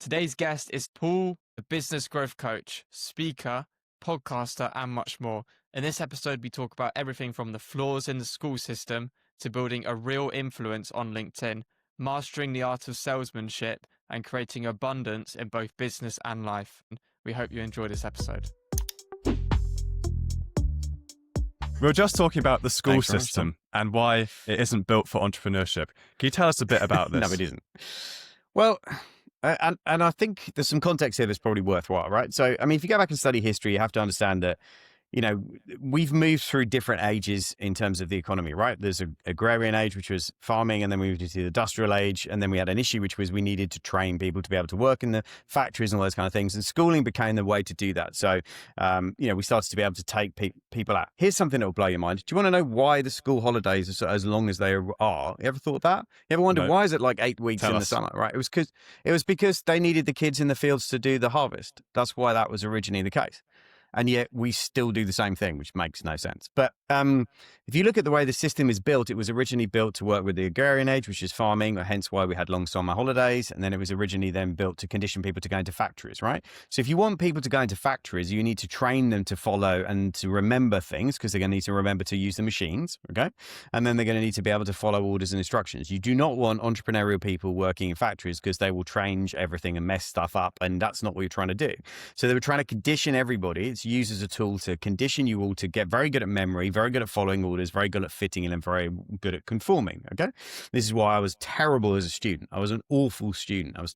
Today's guest is Paul, a business growth coach, speaker, podcaster, and much more. In this episode, we talk about everything from the flaws in the school system to building a real influence on LinkedIn, mastering the art of salesmanship, and creating abundance in both business and life. We hope you enjoy this episode. We were just talking about the school Thanks very much, system and why it isn't built for entrepreneurship. Can you tell us a bit about this? No, it isn't. Well, and I think there's some context here that's probably worthwhile, right? So, I mean, if you go back and study history, you have to understand that, you know, we've moved through different ages in terms of the economy, right? There's an agrarian age, which was farming, and then we moved into the industrial age, and then we had an issue, which was we needed to train people to be able to work in the factories and all those kind of things, and schooling became the way to do that. So, we started to be able to take people out. Here's something that will blow your mind. Do you want to know why the school holidays are as long as they are? You ever thought that? You ever wondered why is it like 8 weeks in the summer, right? It was because they needed the kids in the fields to do the harvest. That's why that was originally the case. And yet we still do the same thing, which makes no sense. But if you look at the way the system is built, it was originally built to work with the agrarian age, which is farming, hence why we had long summer holidays. And then it was originally then built to condition people to go into factories, right? So if you want people to go into factories, you need to train them to follow and to remember things because they're going to need to remember to use the machines, okay? And then they're going to need to be able to follow orders and instructions. You do not want entrepreneurial people working in factories because they will change everything and mess stuff up. And that's not what you're trying to do. So they were trying to condition everybody. It's used as a tool to condition you all to get very good at memory, very good at following orders, very good at fitting in, and very good at conforming. Okay. This is why I was terrible as a student. I was an awful student. I was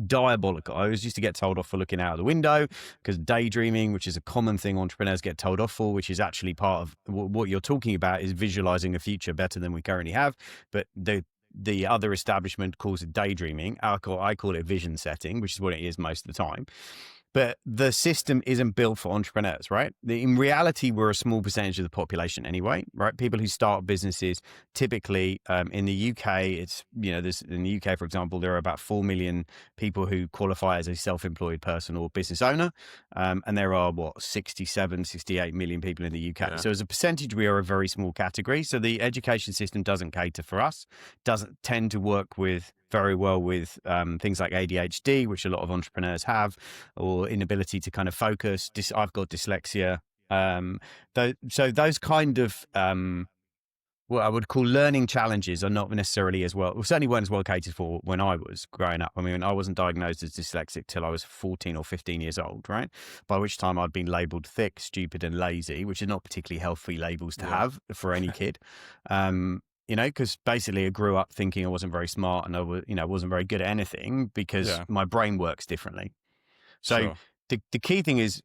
diabolical. I always used to get told off for looking out of the window because daydreaming, which is a common thing entrepreneurs get told off for, which is actually part of what you're talking about is visualizing a future better than we currently have. But the other establishment calls it daydreaming. I call it vision setting, which is what it is most of the time. But the system isn't built for entrepreneurs, right? In reality, we're a small percentage of the population anyway, right? People who start businesses typically in the UK, it's, there's in the UK, for example, there are about 4 million people who qualify as a self-employed person or business owner. And there are 67, 68 million people in the UK. Yeah. So as a percentage, we are a very small category. So the education system doesn't cater for us, doesn't tend to work very well with things like ADHD, which a lot of entrepreneurs have, or inability to kind of focus. I've got dyslexia. So those kind of what I would call learning challenges are not necessarily as well, certainly weren't as well catered for when I was growing up. I mean, I wasn't diagnosed as dyslexic till I was 14 or 15 years old, right? By which time I'd been labeled thick, stupid, and lazy, which are not particularly healthy labels to have for any kid. Because basically I grew up thinking I wasn't very smart and I wasn't very good at anything because my brain works differently. So the key thing is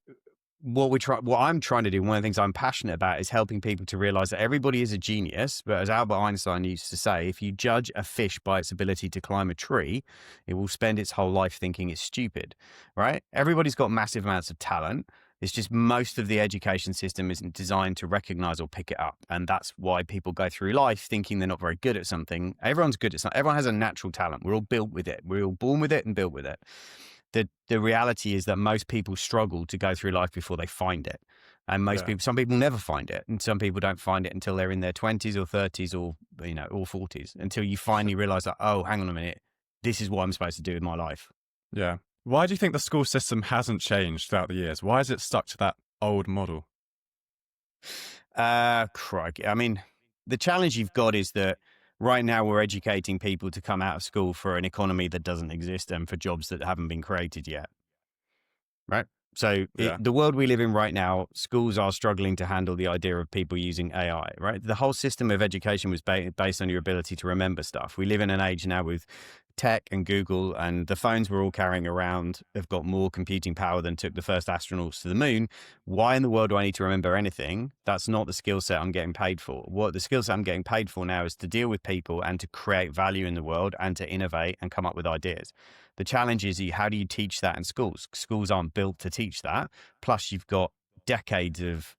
what I'm trying to do. One of the things I'm passionate about is helping people to realize that everybody is a genius. But as Albert Einstein used to say, if you judge a fish by its ability to climb a tree, it will spend its whole life thinking it's stupid, right? Everybody's got massive amounts of talent. It's just most of the education system isn't designed to recognize or pick it up. And that's why people go through life thinking they're not very good at something. Everyone's good at something. Everyone has a natural talent. We're all built with it. We're all born with it and built with it. The reality is that most people struggle to go through life before they find it. And some people never find it. And some people don't find it until they're in their 20s or 30s or 40s, until you finally realize that, oh, hang on a minute, this is what I'm supposed to do with my life. Yeah. Why do you think the school system hasn't changed throughout the years? Why is it stuck to that old model? Crikey. I mean, the challenge you've got is that right now we're educating people to come out of school for an economy that doesn't exist and for jobs that haven't been created yet. Right? So the world we live in right now, schools are struggling to handle the idea of people using AI, right? The whole system of education was based on your ability to remember stuff. We live in an age now with tech and Google, and the phones we're all carrying around have got more computing power than took the first astronauts to the moon. Why in the world do I need to remember anything? That's not the skill set I'm getting paid for. What the skill set I'm getting paid for now is to deal with people and to create value in the world and to innovate and come up with ideas. The challenge is how do you teach that in schools? Schools aren't built to teach that. Plus you've got decades of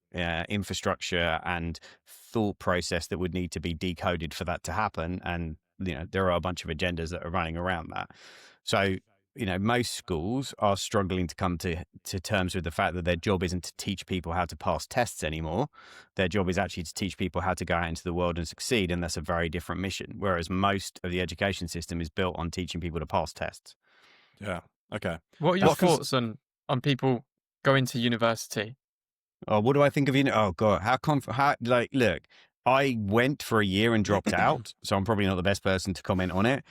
infrastructure and thought process that would need to be decoded for that to happen. And there are a bunch of agendas that are running around that. So, most schools are struggling to come to terms with the fact that their job isn't to teach people how to pass tests anymore. Their job is actually to teach people how to go out into the world and succeed. And that's a very different mission. Whereas most of the education system is built on teaching people to pass tests. Yeah. Okay. What are your What cons- thoughts on people going to university? Oh, what do I think of you? Oh God, look, I went for a year and dropped out, so I'm probably not the best person to comment on it.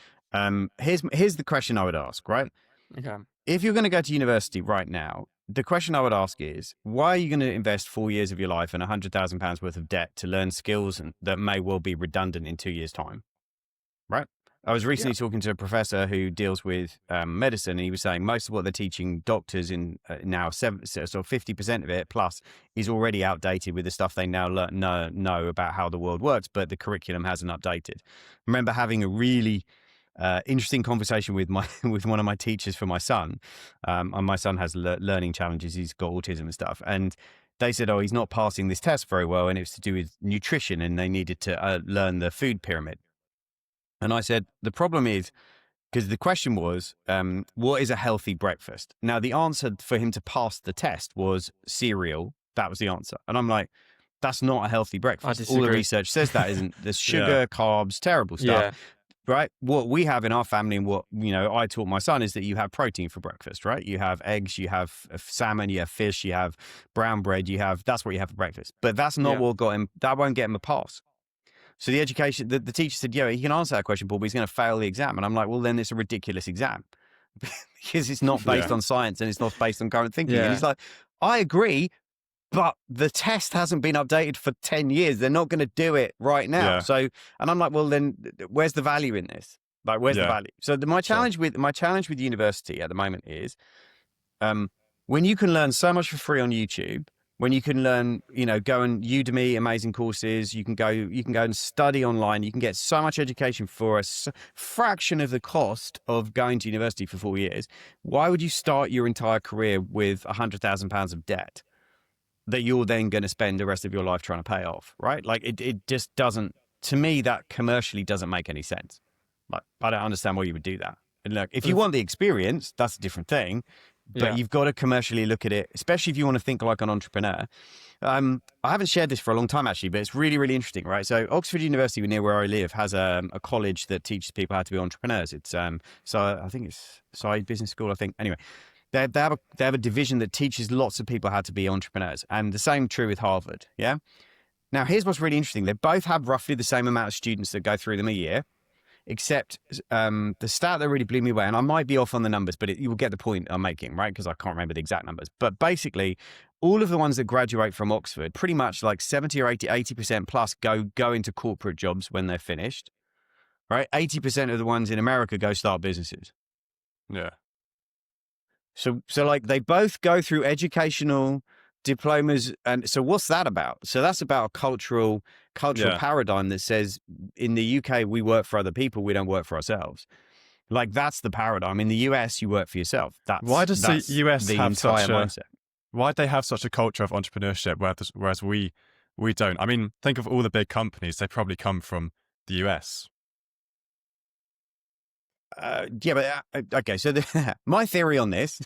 Here's the question I would ask, right? Okay. If you're going to go to university right now, the question I would ask is, why are you going to invest 4 years of your life and £100,000 worth of debt to learn skills that may well be redundant in 2 years' time? Right? I was recently talking to a professor who deals with medicine, and he was saying most of what they're teaching doctors in now, 50% of it plus is already outdated with the stuff they now know about how the world works, but the curriculum hasn't updated. I remember having a really interesting conversation with with one of my teachers for my son. And my son has learning challenges; he's got autism and stuff, and they said, "Oh, he's not passing this test very well," and it was to do with nutrition, and they needed to learn the food pyramid. And I said, the problem is, because the question was, what is a healthy breakfast? Now, the answer for him to pass the test was cereal. That was the answer. And I'm like, that's not a healthy breakfast. All the disagree. research says that isn't. There's sugar, carbs, terrible stuff. Yeah. Right? What we have in our family and what, I taught my son is that you have protein for breakfast, right? You have eggs, you have salmon, you have fish, you have brown bread, that's what you have for breakfast. But that's not what got him, that won't get him a pass. So the teacher said, yeah, he can answer that question, Paul, but he's going to fail the exam. And I'm like, well, then it's a ridiculous exam because it's not based on science and it's not based on current thinking. And he's like, I agree, but the test hasn't been updated for 10 years. They're not going to do it right now. So, and I'm like, well, then where's the value in this? Like, where's the value? So my challenge with university at the moment is, when you can learn so much for free on YouTube, when you can learn, go and Udemy, amazing courses, you can go and study online. You can get so much education for a fraction of the cost of going to university for 4 years. Why would you start your entire career with £100,000 of debt that you're then going to spend the rest of your life trying to pay off? Right? Like it just doesn't, to me, that commercially doesn't make any sense. Like, I don't understand why you would do that. And look, if you want the experience, that's a different thing. But you've got to commercially look at it, especially if you want to think like an entrepreneur. I haven't shared this for a long time, actually, but it's really, really interesting, right? So Oxford University, near where I live, has a college that teaches people how to be entrepreneurs. It's so I think it's Side Business School, I think. Anyway, they have a division that teaches lots of people how to be entrepreneurs. And the same true with Harvard, yeah? Now, here's what's really interesting. They both have roughly the same amount of students that go through them a year. Except the stat that really blew me away, and I might be off on the numbers, but you will get the point I'm making, right? Because I can't remember the exact numbers. But basically, all of the ones that graduate from Oxford, pretty much like 70 or 80% plus go into corporate jobs when they're finished, right? 80% of the ones in America go start businesses. Yeah. So like they both go through educational diplomas. And so what's that about? So that's about a cultural paradigm that says in the UK, we work for other people. We don't work for ourselves. Like that's the paradigm. In the US, you work for yourself. Why does the US have mindset? Why do they have such a culture of entrepreneurship, whereas we don't? I mean, think of all the big companies. They probably come from the US. Okay. So my theory on this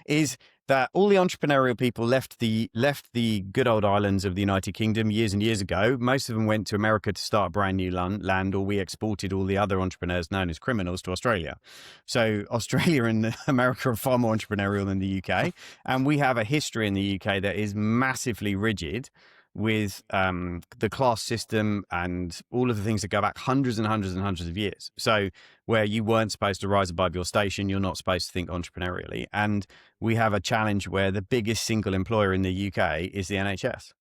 is that all the entrepreneurial people left the good old islands of the United Kingdom years and years ago. Most of them went to America to start a brand new land, or we exported all the other entrepreneurs known as criminals to Australia. So Australia and America are far more entrepreneurial than the UK, and we have a history in the UK that is massively rigid with the class system and all of the things that go back hundreds and hundreds and hundreds of years. So where you weren't supposed to rise above your station, you're not supposed to think entrepreneurially. And we have a challenge where the biggest single employer in the UK is the NHS.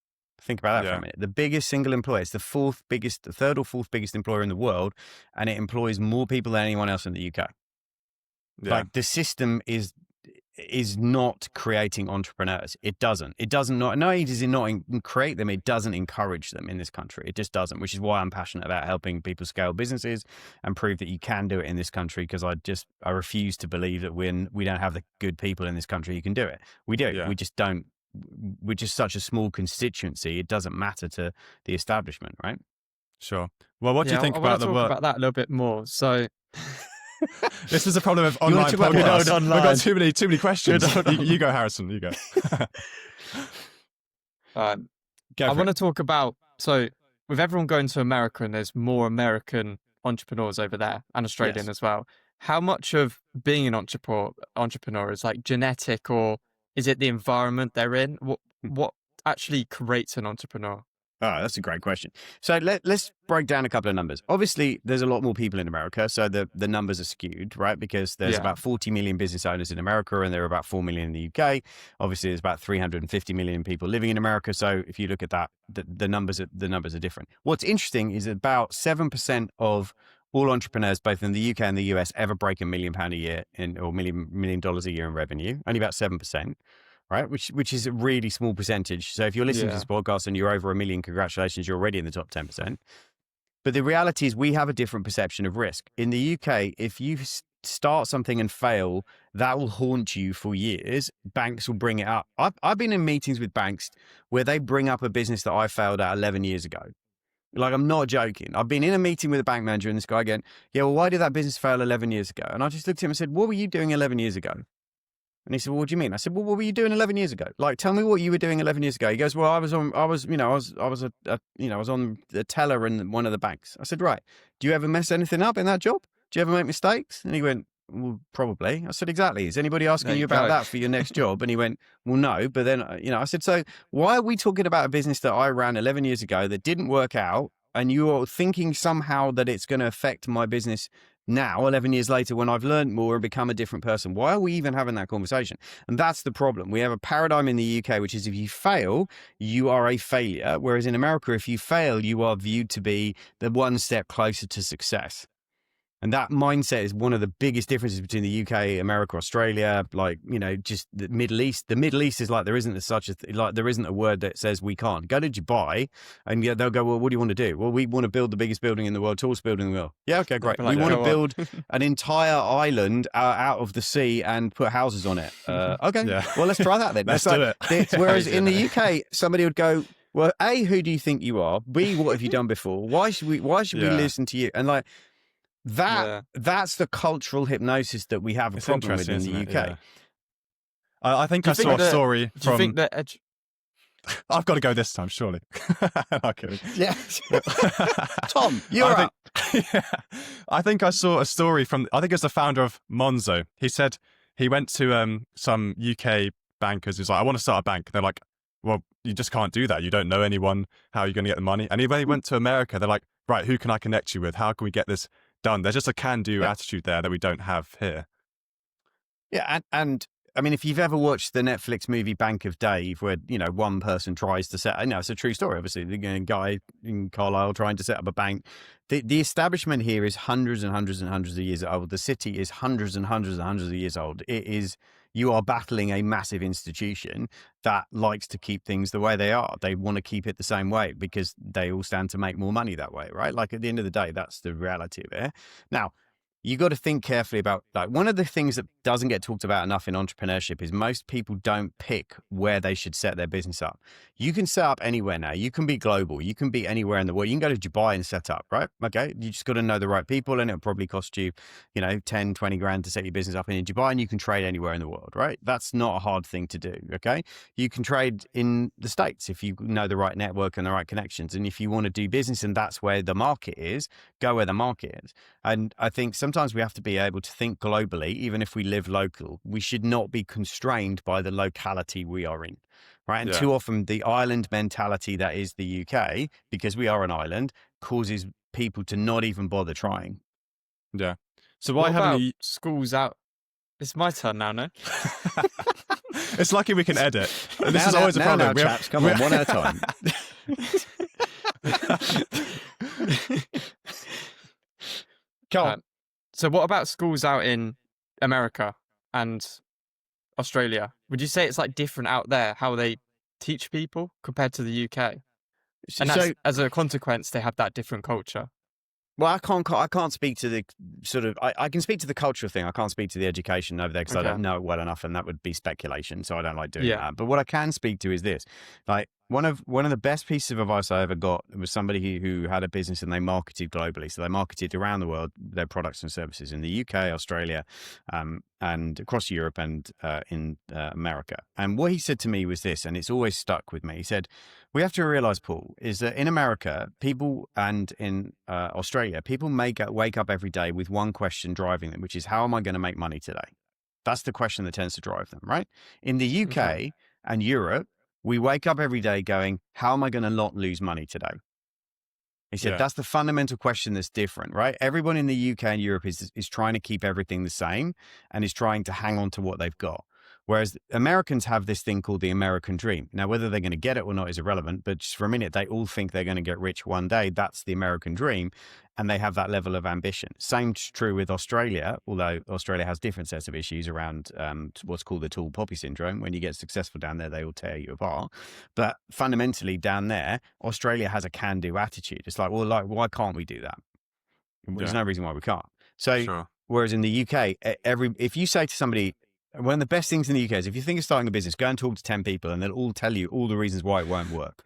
Think about that for a minute. The biggest single employer, it's the third or fourth biggest employer in the world, and it employs more people than anyone else in the UK. Like the system is not creating entrepreneurs. It doesn't. Not only does it not create them, it doesn't encourage them in this country. It just doesn't, which is why I'm passionate about helping people scale businesses and prove that you can do it in this country, because I refuse to believe that we don't have the good people in this country who can do it. We do. Yeah. We just don't. We're just such a small constituency. It doesn't matter to the establishment, right? Sure. Well, what do you think about the work? About that a little bit more. So this is a problem of online podcasts. Online. We've got too many questions. You go, Harrison. You go. I want to talk about, so with everyone going to America, and there's more American entrepreneurs over there and Australian as well. how much of being an entrepreneur is like genetic, or is it the environment they're in? What actually creates an entrepreneur? Oh, that's a great question. So let's break down a couple of numbers. Obviously, there's a lot more people in America, so the numbers are skewed, right? Because there's Yeah. about 40 million business owners in America, and there are about 4 million in the UK. Obviously, there's about 350 million people living in America. So if you look at that, the numbers are different. What's interesting is about 7% of all entrepreneurs, both in the UK and the US, ever break £1 million a year or million dollars a year in revenue. Only about 7%. Right, which is a really small percentage. So if you're listening to this podcast and you're over 1 million, congratulations, you're already in the top 10%. But the reality is we have a different perception of risk. In the UK, if you start something and fail, that will haunt you for years. Banks will bring it up. I've been in meetings with banks where they bring up a business that I failed at 11 years ago. Like, I'm not joking. I've been in a meeting with a bank manager and this guy again, yeah, well, why did that business fail 11 years ago? And I just looked at him and said, what were you doing 11 years ago? And he said, well, what do you mean? I said, well, what were you doing 11 years ago? Like, tell me what you were doing 11 years ago. He goes, well, I was on the teller in one of the banks. I said, right. Do you ever mess anything up in that job? Do you ever make mistakes? And he went, well, probably. I said, exactly. Is anybody asking you about that for your next job? And he went, well, no. But then, I said, so why are we talking about a business that I ran 11 years ago that didn't work out? And you're thinking somehow that it's going to affect my business now, 11 years later, when I've learned more and become a different person. Why are we even having that conversation? And that's the problem. We have a paradigm in the UK, which is if you fail, you are a failure. Whereas in America, if you fail, you are viewed to be the one step closer to success. And that mindset is one of the biggest differences between the UK, America, Australia, just the Middle East. The Middle East is like, there isn't there isn't a word that says we can't. Go to Dubai and they'll go, well, what do you want to do? Well, we want to build the biggest building in the world, tallest building in the world. Yeah, okay, great. We want to build an entire island out of the sea and put houses on it. Okay, well, let's try that then. Let's do it. Whereas in the UK, somebody would go, well, A, who do you think you are? B, what have you done before? Why should we listen to you? And that's the cultural hypnosis that we have a problem with in the UK. Yeah. I think I saw a story from... Do you think that... I've got to go this time, surely. I'm kidding. Yeah. Tom, you're up. I think I saw a story from... I think it's the founder of Monzo. He said he went to some UK bankers. He's like, I want to start a bank. They're like, well, you just can't do that. You don't know anyone. How are you going to get the money? And when he went to America, they're like, right, who can I connect you with? How can we get this done? There's just a can-do attitude there that we don't have here. Yeah, and I mean, if you've ever watched the Netflix movie Bank of Dave, where one person tries to set, it's a true story, obviously, the guy in Carlisle trying to set up a bank. The establishment here is hundreds and hundreds and hundreds of years old. The city is hundreds and hundreds and hundreds of years old. You are battling a massive institution that likes to keep things the way they are. They want to keep it the same way because they all stand to make more money that way, right? Like, at the end of the day, that's the reality of it. Now, you got to think carefully about, like, one of the things that doesn't get talked about enough in entrepreneurship is most people don't pick where they should set their business up. You can set up anywhere now. You can be global. You can be anywhere in the world. You can go to Dubai and set up, right? Okay. You just got to know the right people, and it'll probably cost you, 10, 20 grand to set your business up in Dubai, and you can trade anywhere in the world, right? That's not a hard thing to do. Okay. You can trade in the States if you know the right network and the right connections. And if you want to do business and that's where the market is, go where the market is. And I think sometimes we have to be able to think globally, even if we live local. We should not be constrained by the locality we are in, right? And too often the island mentality that is the UK, because we are an island, causes people to not even bother trying. Yeah. So why haven't you schools out? It's my turn now, no? It's lucky we can edit. This is always a problem. Chaps, come on, one at a time. Come on. So what about schools out in America and Australia? Would you say it's like different out there, how they teach people compared to the UK? And as a consequence, they have that different culture. Well, I can't speak to the sort of, I can speak to the cultural thing. I can't speak to the education over there because I don't know it well enough, and that would be speculation. So I don't like doing that. But what I can speak to is this, like, one of the best pieces of advice I ever got was somebody who had a business and they marketed globally. So they marketed around the world their products and services in the UK, Australia, and across Europe and in America. And what he said to me was this, and it's always stuck with me. He said, "We have to realize, Paul, is that in America, people and in Australia, people wake up every day with one question driving them, which is, how am I going to make money today? That's the question that tends to drive them, right? In the UK and Europe, we wake up every day going, how am I going to not lose money today?" He said, that's the fundamental question that's different, right? Everyone in the UK and Europe is trying to keep everything the same and is trying to hang on to what they've got. Whereas Americans have this thing called the American dream. Now, whether they're going to get it or not is irrelevant, but just for a minute, they all think they're going to get rich one day. That's the American dream. And they have that level of ambition. Same's true with Australia, although Australia has different sets of issues around what's called the tall poppy syndrome. When you get successful down there, they will tear you apart. But fundamentally down there, Australia has a can-do attitude. It's like, well, why can't we do that? There's no reason why we can't. So, whereas in the UK, if you say to somebody, one of the best things in the UK is if you think of starting a business, go and talk to 10 people and they'll all tell you all the reasons why it won't work.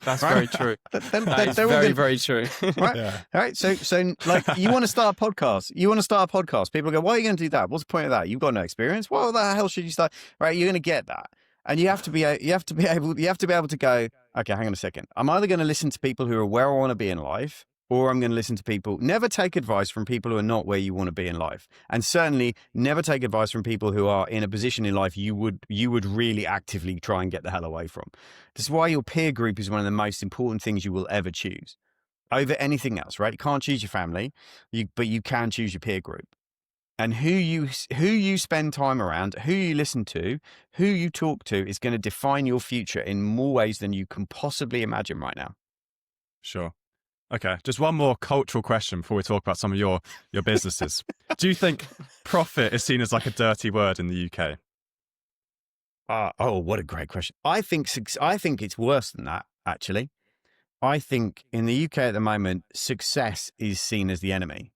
That's very true. That is very, very true. Right? Yeah. All right. So like you want to start a podcast. People go, why are you going to do that? What's the point of that? You've got no experience. What the hell should you start? Right. You're going to get that. And you have to be able to go, okay, hang on a second. I'm either going to listen to people who are where I want to be in life, or I'm going to listen to people. Never take advice from people who are not where you want to be in life. And certainly never take advice from people who are in a position in life you would really actively try and get the hell away from. This is why your peer group is one of the most important things you will ever choose over anything else, right? You can't choose your family, but you can choose your peer group. And who you spend time around, who you listen to, who you talk to is going to define your future in more ways than you can possibly imagine right now. Sure. Okay, just one more cultural question before we talk about some of your businesses. Do you think profit is seen as like a dirty word in the UK? What a great question. I think it's worse than that, actually. I think in the UK at the moment, success is seen as the enemy.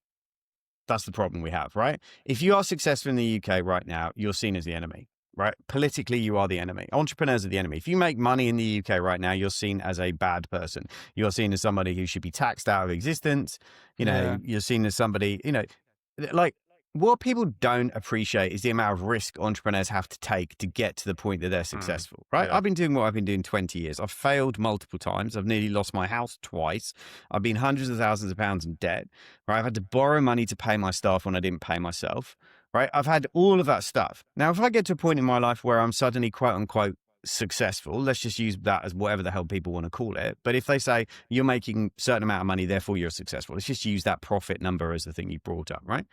That's the problem we have, right? If you are successful in the UK right now, you're seen as the enemy. Right? Politically, you are the enemy. Entrepreneurs are the enemy. If you make money in the UK right now, you're seen as a bad person. You're seen as somebody who should be taxed out of existence. You're seen as somebody, like what people don't appreciate is the amount of risk entrepreneurs have to take to get to the point that they're successful, right? Yeah. I've been doing what I've been doing 20 years. I've failed multiple times. I've nearly lost my house twice. I've been hundreds of thousands of pounds in debt, right? I've had to borrow money to pay my staff when I didn't pay myself. Right. I've had all of that stuff. Now, if I get to a point in my life where I'm suddenly quote unquote successful, let's just use that as whatever the hell people want to call it. But if they say you're making a certain amount of money, therefore you're successful, let's just use that profit number as the thing you brought up. Right.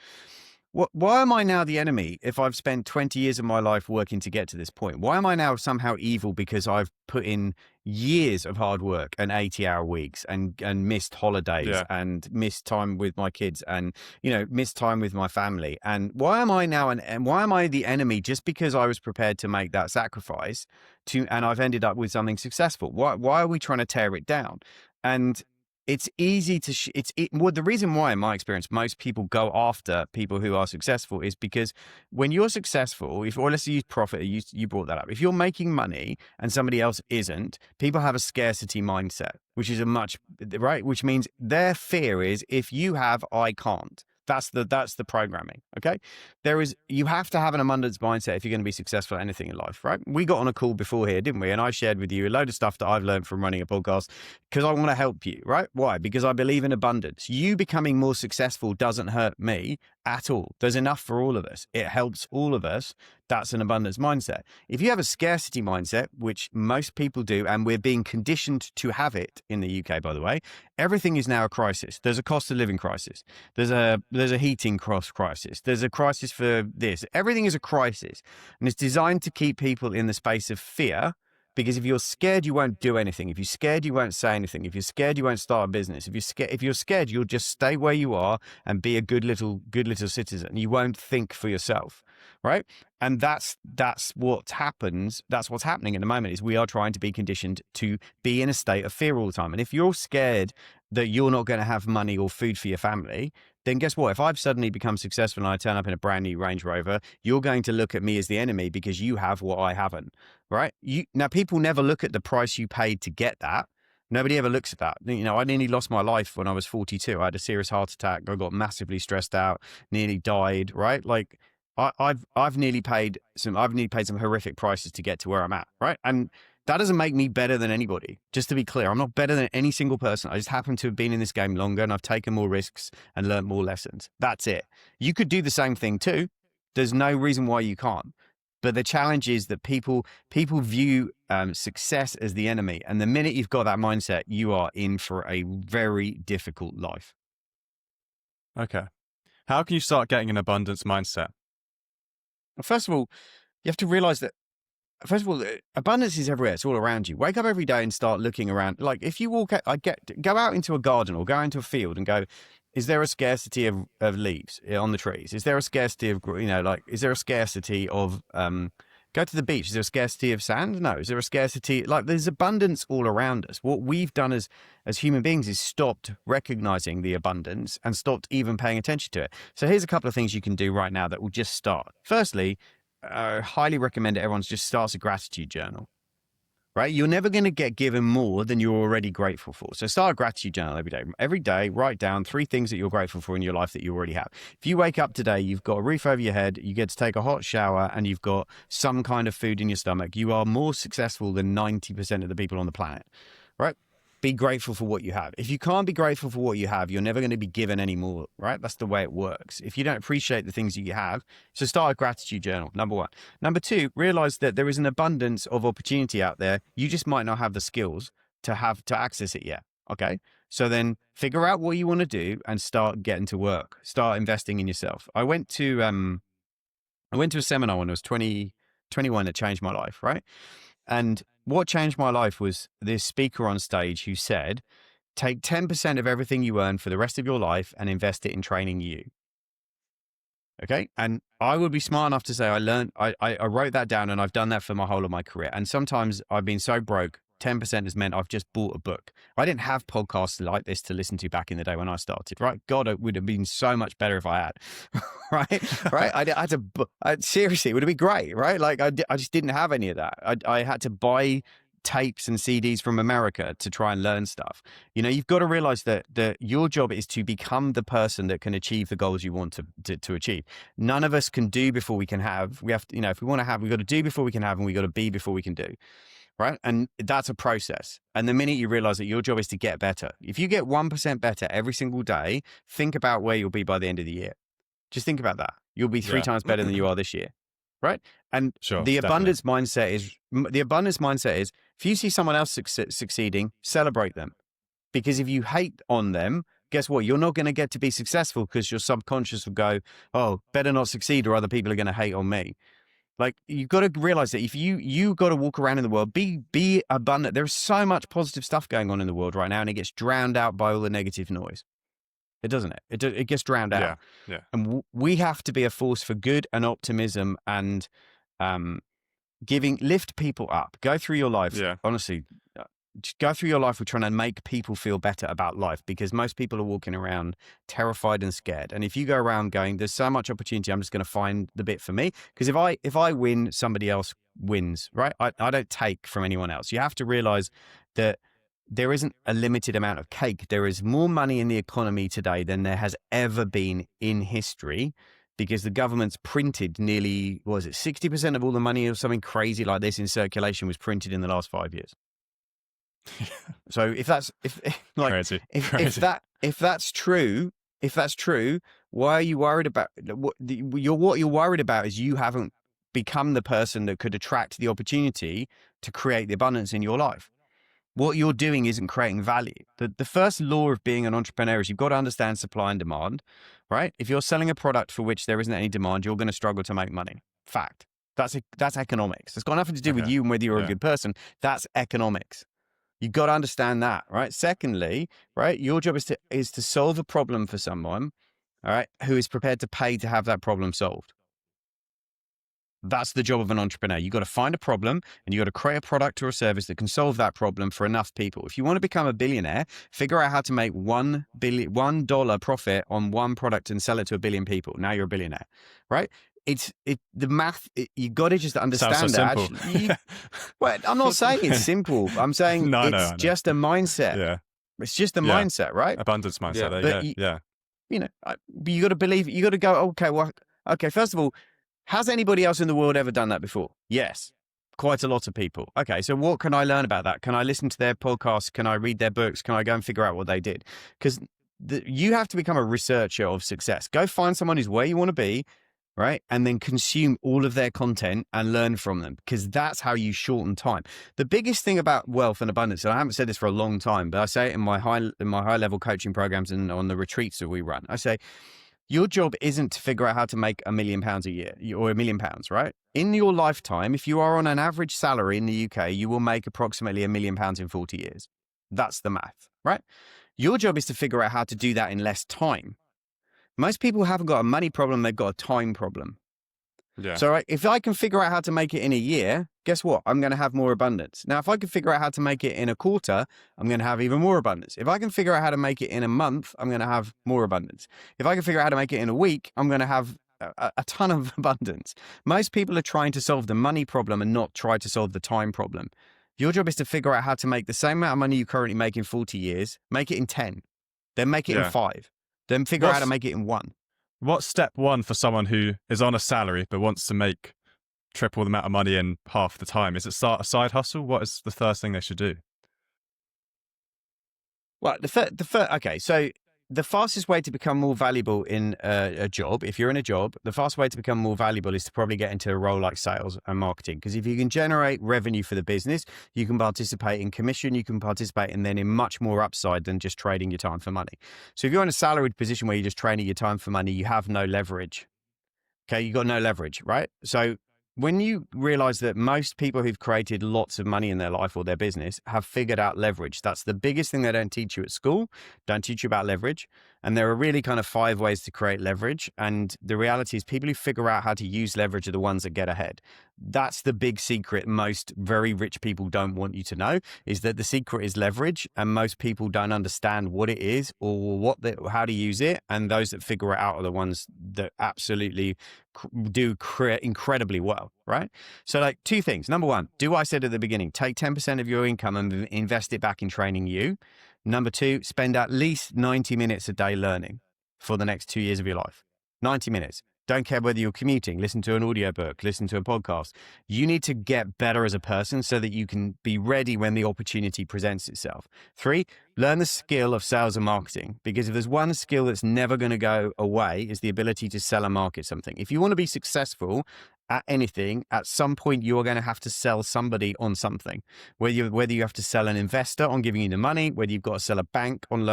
Why am I now the enemy if I've spent 20 years of my life working to get to this point? Why am I now somehow evil because I've put in years of hard work and 80-hour weeks and missed holidays and missed time with my kids and, missed time with my family? And why am I now and why am I the enemy just because I was prepared to make that sacrifice and I've ended up with something successful? Why are we trying to tear it down? And it's easy to, the reason why, in my experience, most people go after people who are successful is because when you're successful, or let's use profit, you brought that up. If you're making money and somebody else isn't, people have a scarcity mindset, which is which means their fear is if you have, I can't. That's the programming. Okay. You have to have an abundance mindset if you're going to be successful at anything in life, right? We got on a call before here, didn't we? And I shared with you a load of stuff that I've learned from running a podcast because I want to help you, right? Why? Because I believe in abundance. You becoming more successful doesn't hurt me at all. There's enough for all of us. It helps all of us. That's an abundance mindset. If you have a scarcity mindset, which most people do, and we're being conditioned to have it in the UK, by the way, everything is now a crisis. There's a cost of living crisis. There's a heating cost crisis. There's a crisis for this. Everything is a crisis. And it's designed to keep people in the space of fear. Because if you're scared, you won't do anything. If you're scared, you won't say anything. If you're scared, you won't start a business. If you're scared, you'll just stay where you are and be a good little citizen. You won't think for yourself, right? And that's what happens. That's what's happening at the moment is we are trying to be conditioned to be in a state of fear all the time. And if you're scared that you're not going to have money or food for your family, then guess what? If I've suddenly become successful and I turn up in a brand new Range Rover, you're going to look at me as the enemy because you have what I haven't, right? Now, people never look at the price you paid to get that. Nobody ever looks at that. You know, I nearly lost my life when I was 42. I had a serious heart attack. I got massively stressed out, nearly died, right? Like I've nearly paid some horrific prices to get to where I'm at, right? And that doesn't make me better than anybody. Just to be clear, I'm not better than any single person. I just happen to have been in this game longer and I've taken more risks and learned more lessons. That's it. You could do the same thing too. There's no reason why you can't. But the challenge is that people view success as the enemy. And the minute you've got that mindset, you are in for a very difficult life. Okay. How can you start getting an abundance mindset? First of all, you have to realize that abundance is everywhere. It's all around you. Wake up every day and start looking around. Like if you go out into a garden or go into a field and go, is there a scarcity of leaves on the trees? Is there a scarcity of, is there a scarcity of, go to the beach. Is there a scarcity of sand? No. Is there a scarcity? Like there's abundance all around us. What we've done as human beings is stopped recognizing the abundance and stopped even paying attention to it. So here's a couple of things you can do right now that will just start. Firstly, I highly recommend that everyone just starts a gratitude journal, right? You're never going to get given more than you're already grateful for. So start a gratitude journal every day. Every day, write down 3 things that you're grateful for in your life that you already have. If you wake up today, you've got a roof over your head, you get to take a hot shower, and you've got some kind of food in your stomach, you are more successful than 90% of the people on the planet, right? Be grateful for what you have. If you can't be grateful for what you have, you're never going to be given any more, right? That's the way it works. If you don't appreciate the things that you have, so start a gratitude journal, number 1. Number 2, realize that there is an abundance of opportunity out there. You just might not have the skills to access it yet. Okay. So then figure out what you want to do and start getting to work. Start investing in yourself. I went to a seminar when I was 21 that changed my life, right? And what changed my life was this speaker on stage who said, take 10% of everything you earn for the rest of your life and invest it in training you. Okay. And I would be smart enough to say I wrote that down and I've done that for my whole of my career. And sometimes I've been so broke, 10% has meant I've just bought a book. I didn't have podcasts like this to listen to back in the day when I started, right? God, it would have been so much better if I had, right? Right? I had to, seriously, it would have been great, right? Like I just didn't have any of that. I had to buy tapes and CDs from America to try and learn stuff. You know, you've got to realize that your job is to become the person that can achieve the goals you want to achieve. None of us can do before we can have. We have to, if we want to have, we've got to do before we can have, and we've got to be before we can do. Right. And that's a process. And the minute you realize that your job is to get better, if you get 1% better every single day, think about where you'll be by the end of the year. Just think about that. You'll be 3 times better than you are this year. Right. And the abundance mindset is if you see someone else succeeding, celebrate them. Because if you hate on them, guess what? You're not going to get to be successful because your subconscious will go, oh, better not succeed or other people are going to hate on me. Like you've got to realize that if you got to walk around in the world, be abundant. There's so much positive stuff going on in the world right now, and it gets drowned out by all the negative noise. It doesn't. It gets drowned out. Yeah. And we have to be a force for good and optimism and lift people up. Go through your life. Yeah. Honestly, just go through your life with trying to make people feel better about life, because most people are walking around terrified and scared. And if you go around going, there's so much opportunity, I'm just going to find the bit for me. Because if I win, somebody else wins, right? I don't take from anyone else. You have to realize that there isn't a limited amount of cake. There is more money in the economy today than there has ever been in history, because the government's printed nearly, 60% of all the money or something crazy like this in circulation was printed in the last 5 years. So if that's Crazy. if that's true, why are you worried about what you're worried about is you haven't become the person that could attract the opportunity to create the abundance in your life. What you're doing isn't creating value. The first law of being an entrepreneur is you've got to understand supply and demand, right? If you're selling a product for which there isn't any demand, you're going to struggle to make money. Fact. That's economics. It's got nothing to do with you and whether you're a good person. That's economics. You've got to understand that, right? Secondly, right, your job is to solve a problem for someone, all right, who is prepared to pay to have that problem solved. That's the job of an entrepreneur. You've got to find a problem and you've got to create a product or a service that can solve that problem for enough people. If you want to become a billionaire, figure out how to make $1 profit on one product and sell it to 1 billion people. Now you're a billionaire, right? The math, you got to just understand Sounds so that. simple. Actually, well, I'm not saying it's simple. I'm saying No, I know. it's just a mindset. Yeah. It's just a Yeah. mindset, right? Abundance mindset. Yeah. There But you go. Yeah. You got to believe, you got to go, okay, first of all, has anybody else in the world ever done that before? Yes, quite a lot of people. Okay, so what can I learn about that? Can I listen to their podcasts? Can I read their books? Can I go and figure out what they did? Because you have to become a researcher of success. Go find someone who's where you want to be, right? And then consume all of their content and learn from them, because that's how you shorten time. The biggest thing about wealth and abundance, and I haven't said this for a long time, but I say it in my high level coaching programs and on the retreats that we run. I say, your job isn't to figure out how to make £1 million a year or £1 million, right? In your lifetime, if you are on an average salary in the UK, you will make approximately £1 million in 40 years. That's the math, right? Your job is to figure out how to do that in less time. Most people haven't got a money problem, they've got a time problem. Yeah. So if I can figure out how to make it in a year, guess what? I'm going to have more abundance. Now, if I can figure out how to make it in a quarter, I'm going to have even more abundance. If I can figure out how to make it in a month, I'm going to have more abundance. If I can figure out how to make it in a week, I'm going to have a ton of abundance. Most people are trying to solve the money problem and not try to solve the time problem. Your job is to figure out how to make the same amount of money you currently make in 40 years, make it in 10, then make it in 5, then figure out how to make it in 1. What's step one for someone who is on a salary but wants to make triple the amount of money in half the time? Is it start a side hustle? What is the first thing they should do? Well, okay. So the fastest way to become more valuable in a job, if you're in a job, the fastest way to become more valuable is to probably get into a role like sales and marketing. Because if you can generate revenue for the business, you can participate in commission, you can participate in much more upside than just trading your time for money. So if you're in a salaried position where you're just trading your time for money, you have no leverage. Okay, you got no leverage, right? So when you realize that most people who've created lots of money in their life or their business have figured out leverage. That's the biggest thing they don't teach you at school. Don't teach you about leverage. And there are really kind of 5 ways to create leverage. And the reality is people who figure out how to use leverage are the ones that get ahead. That's the big secret most very rich people don't want you to know, is that the secret is leverage. And most people don't understand what it is or how to use it. And those that figure it out are the ones that absolutely do incredibly well, right? So like 2 things. Number 1, do what I said at the beginning, take 10% of your income and invest it back in training you. Number 2, spend at least 90 minutes a day learning for the next 2 years of your life. 90 minutes. Don't care whether you're commuting, listen to an audiobook, listen to a podcast. You need to get better as a person so that you can be ready when the opportunity presents itself. 3, learn the skill of sales and marketing, because if there's one skill that's never going to go away, is the ability to sell and market something. If you want to be successful at anything, at some point you are going to have to sell somebody on something. Whether you have to sell an investor on giving you the money, whether you've got to sell a bank on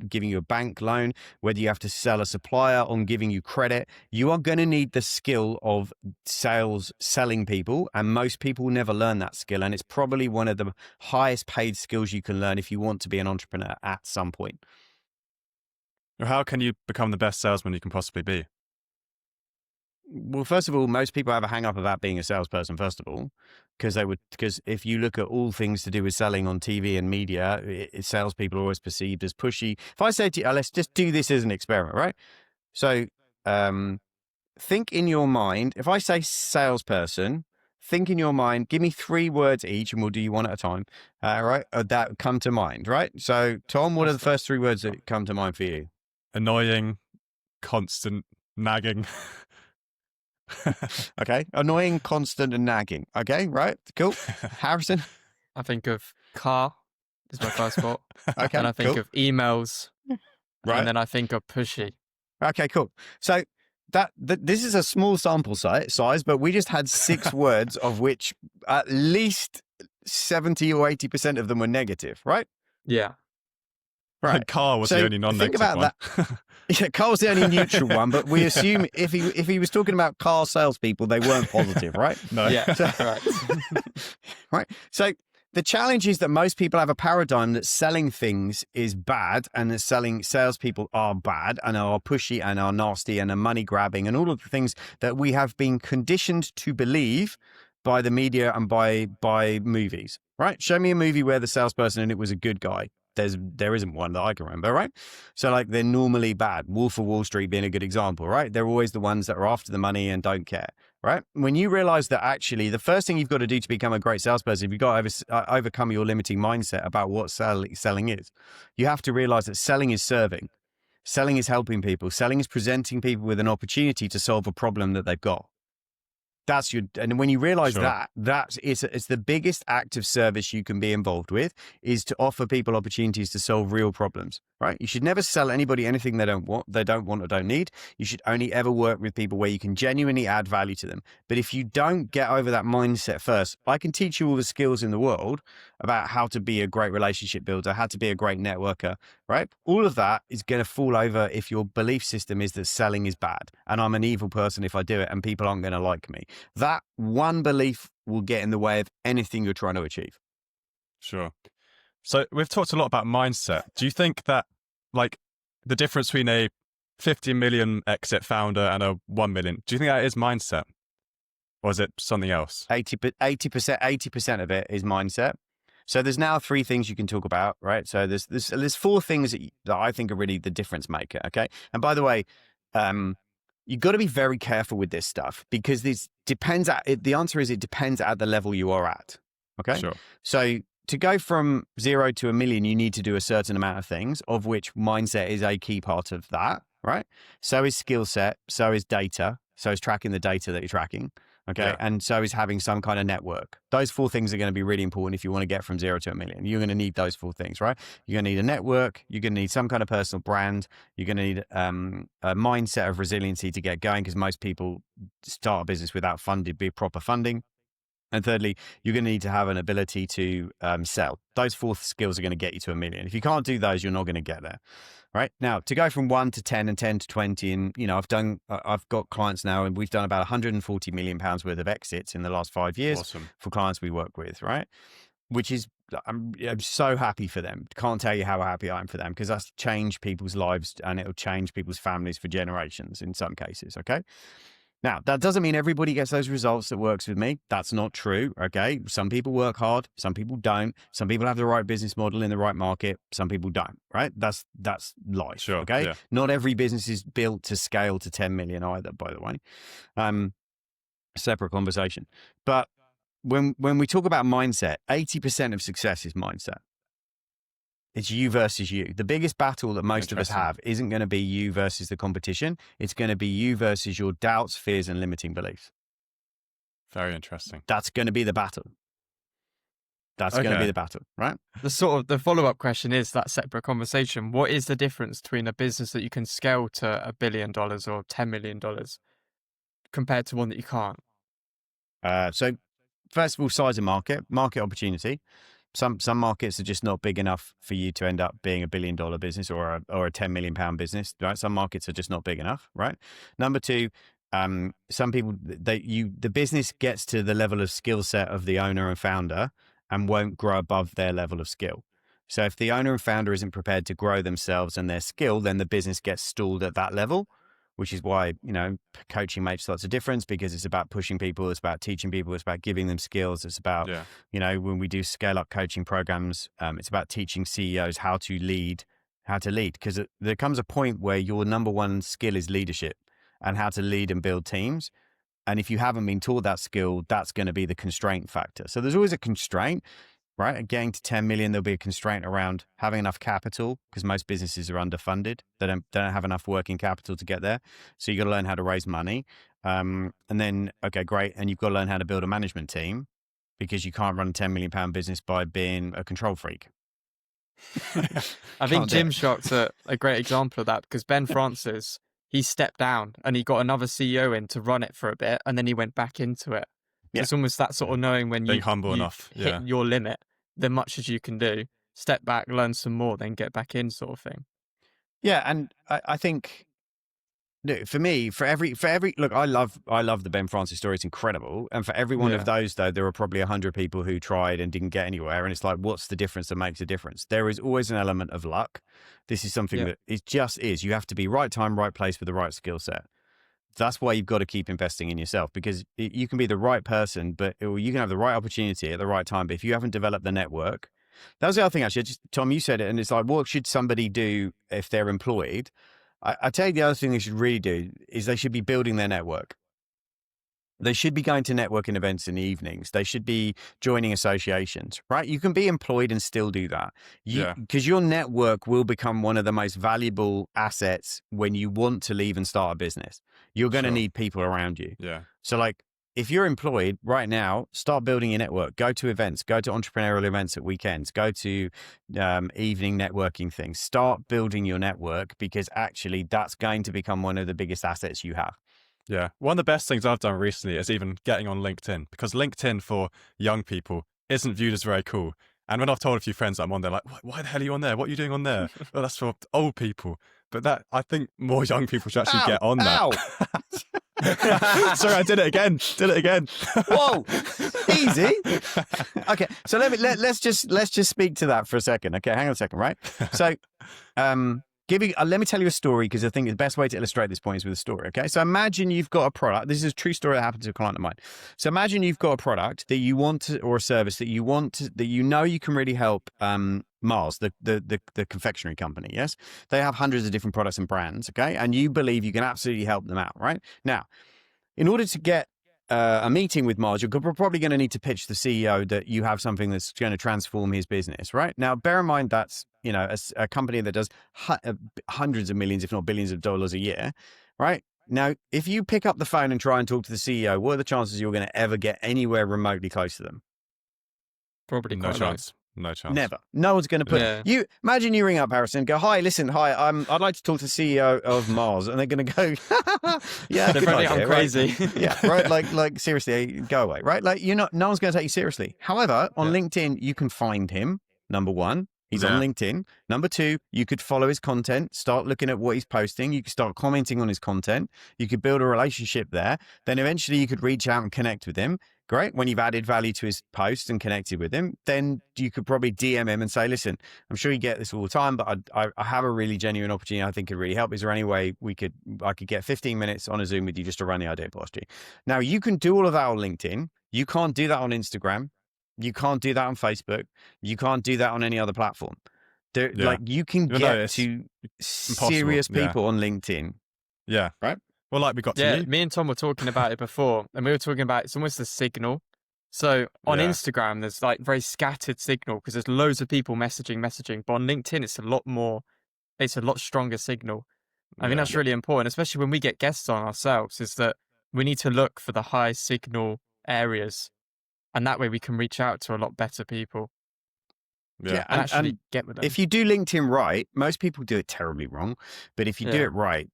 giving you a bank loan, whether you have to sell a supplier on giving you credit, you are going to need the skill of selling people, and most people never learn that skill. And it's probably one of the highest paid skills you can learn if you want to be an entrepreneur at some point. How can you become the best salesman you can possibly be? Well, first of all, most people have a hang up about being a salesperson, first of all, because if you look at all things to do with selling on TV and media, salespeople are always perceived as pushy. If I say to you, let's just do this as an experiment, right? So think in your mind, if I say salesperson, think in your mind, give me 3 words each and we'll do you one at a time, right? That come to mind, right? So Tom, what are the first 3 words that come to mind for you? Annoying, constant, nagging. Okay. Annoying, constant, and nagging. Okay. Right. Cool. Harrison. I think of car is my first thought. Okay. And I think cool. of emails. Right. And then I think of pushy. Okay. Cool. So this is a small sample size, but we just had 6 words, of which at least 70 or 80% of them were negative. Right. Yeah. Right. Car was the only non-negative think about one. that. Yeah, car was the only neutral one, but we assume if he was talking about car salespeople, they weren't positive, right? No. Yeah. Right. Right. So The challenge is that most people have a paradigm that selling things is bad, and that salespeople are bad and are pushy and are nasty and are money grabbing and all of the things that we have been conditioned to believe by the media and by movies, right? Show me a movie where the salesperson and it was a good guy. There isn't one that I can remember, right? So like they're normally bad. Wolf of Wall Street being a good example, right? They're always the ones that are after the money and don't care, right? When you realize that actually the first thing you've got to do to become a great salesperson, you've got to overcome your limiting mindset about what selling is. You have to realize that selling is serving. Selling is helping people. Selling is presenting people with an opportunity to solve a problem that they've got. And when you realize Sure. it's the biggest act of service you can be involved with, is to offer people opportunities to solve real problems, right? You should never sell anybody anything they don't want or don't need. You should only ever work with people where you can genuinely add value to them. But if you don't get over that mindset first, I can teach you all the skills in the world about how to be a great relationship builder, how to be a great networker, right? All of that is going to fall over if your belief system is that selling is bad and I'm an evil person if I do it and people aren't going to like me. That one belief will get in the way of anything you're trying to achieve. Sure. So we've talked a lot about mindset. Do you think that like the difference between a 50 million exit founder and a 1 million, do you think that is mindset? Or is it something else? 80% of it is mindset. So there's now 3 things you can talk about, right? So there's 4 things that I think are really the difference maker. Okay. And by the way, you've got to be very careful with this stuff because the answer is it depends at the level you are at. Okay. Sure. So to go from 0 to 1 million, you need to do a certain amount of things, of which mindset is a key part of that, right? So is skill set, so is data, so is tracking the data that you're tracking. Okay. Yeah. And so is having some kind of network. Those 4 things are going to be really important if you want to get from 0 to 1 million. You're going to need those 4 things, right? You're going to need a network. You're going to need some kind of personal brand. You're going to need a mindset of resiliency to get going because most people start a business without proper funding. And thirdly, you're going to need to have an ability to sell. Those 4 skills are going to get you to 1 million. If you can't do those, you're not going to get there. Right now, to go from 1 to 10 and 10 to 20, and I've got clients now, and we've done about 140 million pounds worth of exits in the last 5 years. Awesome. For clients we work with, right? Which is, I'm so happy for them. Can't tell you how happy I am for them because that's changed people's lives and it'll change people's families for generations in some cases. Okay. Now, that doesn't mean everybody gets those results that works with me. That's not true, okay? Some people work hard, some people don't. Some people have the right business model in the right market, some people don't, right? That's life, Sure, okay? yeah. Not every business is built to scale to 10 million either, by the way. Separate conversation. But when we talk about mindset, 80% of success is mindset. It's you versus you. The biggest battle that most of us have isn't going to be you versus the competition. It's going to be you versus your doubts, fears, and limiting beliefs. Very interesting. That's going to be the battle. That's going to be the battle, right? The follow-up question is that separate conversation. What is the difference between a business that you can scale to $1 billion or $10 million compared to one that you can't? So first of all, size of market opportunity. Some markets are just not big enough for you to end up being $1 billion business or a £10 million business, right? Some markets are just not big enough, right? Number 2, some people, the business gets to the level of skill set of the owner and founder and won't grow above their level of skill. So if the owner and founder isn't prepared to grow themselves and their skill, then the business gets stalled at that level, which is why, coaching makes lots of difference because it's about pushing people. It's about teaching people. It's about giving them skills. It's about, when we do scale up coaching programs, it's about teaching CEOs how to lead because there comes a point where your number one skill is leadership and how to lead and build teams. And if you haven't been taught that skill, that's going to be the constraint factor. So there's always a constraint. Right, getting to 10 million, there'll be a constraint around having enough capital because most businesses are underfunded. They don't have enough working capital to get there. So you got to learn how to raise money, and then okay, great, and you've got to learn how to build a management team because you can't run a 10 million pound business by being a control freak. I think Gymshark's a great example of that because Ben Francis, he stepped down and he got another CEO in to run it for a bit, and then he went back into it. Yeah. It's almost that sort of knowing when being humble enough, hit your limit, then much as you can do, step back, learn some more, then get back in sort of thing. Yeah. And I think no, for me, for every look, I love the Ben Francis story. It's incredible. And for every one of those, though, there are probably 100 people who tried and didn't get anywhere. And it's like, what's the difference that makes a difference? There is always an element of luck. This is something that it just is. You have to be right time, right place with the right skill set. That's why you've got to keep investing in yourself, because you can be the right person, or you can have the right opportunity at the right time. But if you haven't developed the network, that was the other thing, actually. Tom, you said it, and it's like, what should somebody do if they're employed? I tell you, the other thing they should really do is they should be building their network. They should be going to networking events in the evenings. They should be joining associations, right? You can be employed and still do that. Because your network will become one of the most valuable assets when you want to leave and start a business. You're going to need people around you. Yeah. So like, if you're employed right now, start building your network. Go to events, go to entrepreneurial events at weekends, go to evening networking things. Start building your network, because actually that's going to become one of the biggest assets you have. Yeah. One of the best things I've done recently is even getting on LinkedIn, because LinkedIn for young people isn't viewed as very cool. And when I've told a few friends that I'm on there, like, why the hell are you on there? What are you doing on there? Well, that's for old people. But I think more young people should actually get on that. Sorry, I did it again. Whoa, easy. Okay, so let's just speak to that for a second. Okay, hang on a second, right? So, let me tell you a story, because I think the best way to illustrate this point is with a story. Okay, so imagine you've got a product. This is a true story that happened to a client of mine. So imagine you've got a product that you want to, or a service that you want to, that you know you can really help. Mars, the confectionery company, yes, they have hundreds of different products and brands. Okay, and you believe you can absolutely help them out, right? Now, in order to get a meeting with Mars, you're probably going to need to pitch the CEO that you have something that's going to transform his business, right? Now, bear in mind that's, a company that does hundreds of millions, if not billions of dollars a year, right? Now, if you pick up the phone and try and talk to the CEO, what are the chances you're going to ever get anywhere remotely close to them? Probably no quite chance. No chance. Never. No one's going to put you. Imagine you ring up Harrison and go, "Hi, listen, I'd like to talk to the CEO of Mars," and they're going to go, "Yeah, they're probably I'm crazy." Right? Yeah, right. Like seriously, go away, right? Like no one's going to take you seriously. However, on LinkedIn, you can find him. Number one, he's on LinkedIn. Number two, you could follow his content, start looking at what he's posting. You could start commenting on his content. You could build a relationship there. Then eventually, you could reach out and connect with him. Great. When you've added value to his post and connected with him, then you could probably DM him and say, "Listen, I'm sure you get this all the time, but I have a really genuine opportunity I think could really help. Is there any way I could get 15 minutes on a Zoom with you just to run the idea past you?" Now, you can do all of that on LinkedIn. You can't do that on Instagram. You can't do that on Facebook. You can't do that on any other platform. Like, you can get to serious people on LinkedIn. Yeah. Right? Well, like we got to me and Tom were talking about it before, and we were talking about it's almost the signal. So on Instagram, there's like very scattered signal because there's loads of people messaging. But on LinkedIn, it's a lot stronger signal. I think that's really important, especially when we get guests on ourselves, is that we need to look for the high signal areas, and that way we can reach out to a lot better people. Yeah, and actually get with them. If you do LinkedIn right, most people do it terribly wrong, but if you do it right,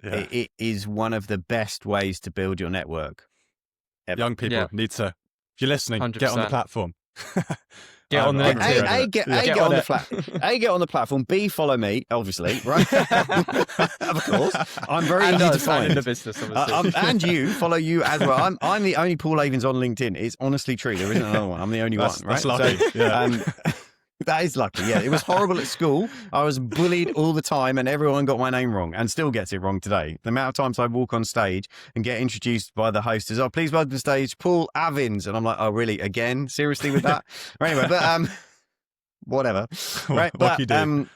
it is one of the best ways to build your network ever. Young people need to, if you're listening, 100%. get on the platform. Get on the LinkedIn. Get on the platform. B, follow me, obviously, right? Of course. I'm very easy to find. In the business, obviously. And you, follow you as well. I'm the only Paul Avins on LinkedIn. It's honestly true. There isn't another one. I'm the only one, right? That's lucky. So, that is lucky, yeah. It was horrible at school. I was bullied all the time and everyone got my name wrong and still gets it wrong today. The amount of times I walk on stage and get introduced by the host as, "Oh, please welcome to the stage, Paul Avins." And I'm like, "Oh, really? Again? Seriously with that?" Anyway, but whatever. Right? What you do.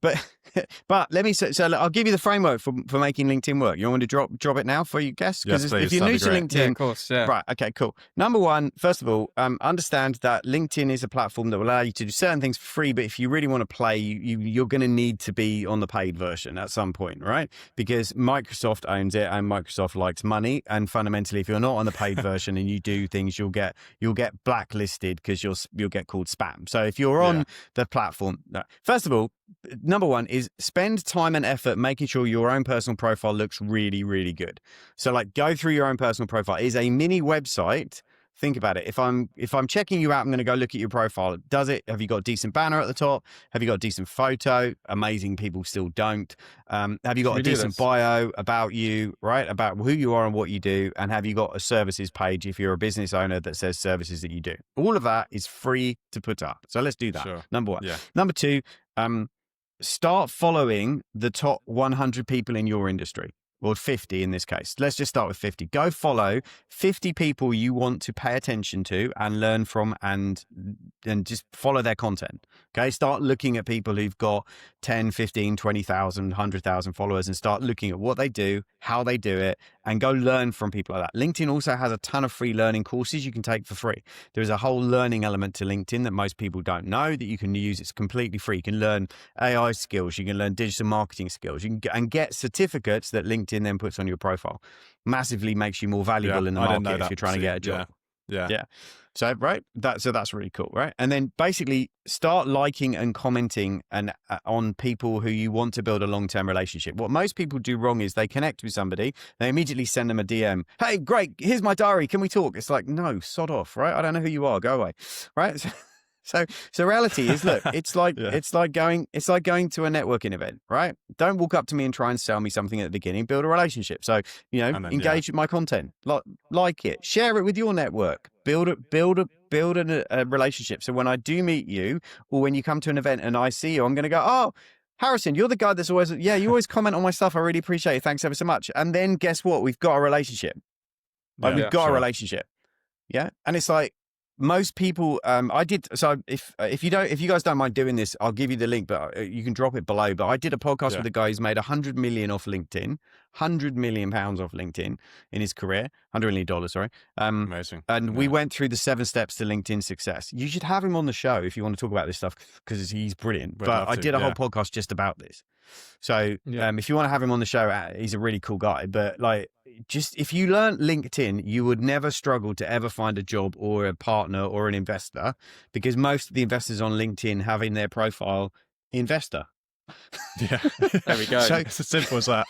But let me so I'll give you the framework for making LinkedIn work. You want me to drop it now for you guests? Yes, please. If you're new to LinkedIn, of course, right? Okay, cool. Number one, first of all, understand that LinkedIn is a platform that will allow you to do certain things for free. But if you really want to play, you're going to need to be on the paid version at some point, right? Because Microsoft owns it, and Microsoft likes money. And fundamentally, if you're not on the paid version and you do things, you'll get blacklisted because you'll get called spam. So if you're on the platform, first of all, number one is spend time and effort making sure your own personal profile looks really, really good. So like, go through your own personal profile. It is a mini website Think about it. If I'm checking you out, I'm going to go look at your profile. Have you got a decent banner at the top? Have you got a decent photo? Amazing people still don't. Have you got a decent bio about you, right? About who you are and what you do? And have you got a services page if you're a business owner that says services that you do? All of that is free to put up. So let's do that. Sure. Number one. Yeah. Number two, start following the top 100 people in your industry. Or 50 in this case. Let's just start with 50. Go follow 50 people you want to pay attention to and learn from, and just follow their content. Okay. Start looking at people who've got 10, 15, 20,000, 100,000 followers, and start looking at what they do, how they do it, and go learn from people like that. LinkedIn also has a ton of free learning courses you can take for free. There is a whole learning element to LinkedIn that most people don't know that you can use. It's completely free. You can learn AI skills. You can learn digital marketing skills. You can get certificates that LinkedIn then puts on your profile. Massively makes you more valuable in the market if you're trying to get a job. Yeah. So, right. That's really cool. Right. And then basically start liking and commenting on people who you want to build a long-term relationship. What most people do wrong is they connect with somebody. They immediately send them a DM. Hey, great. Here's my diary. Can we talk? It's like, no, sod off. Right. I don't know who you are. Go away. Right. So reality is, look, it's like going to a networking event, right? Don't walk up to me and try and sell me something at the beginning. Build a relationship. So, engage with my content, like it, share it with your network, build a relationship. So when I do meet you, or when you come to an event and I see you, I'm going to go, oh, Harrison, you're the guy that's always, you always comment on my stuff. I really appreciate it. Thanks ever so much. And then guess what? We've got a relationship. We've got a relationship. Yeah. And it's like, most people, if you guys don't mind doing this, I'll give you the link, but you can drop it below. But I did a podcast with a guy who's made 100 million off LinkedIn, 100 million pounds off LinkedIn in his career, $100 million, sorry. Amazing. And we went through the 7 steps to LinkedIn success. You should have him on the show if you want to talk about this stuff, because he's brilliant. But I did a whole podcast just about this. So if you want to have him on the show, he's a really cool guy. But just if you learn LinkedIn, you would never struggle to ever find a job or a partner or an investor, because most of the investors on LinkedIn have in their profile investor. Yeah, there we go. So, it's as simple as that.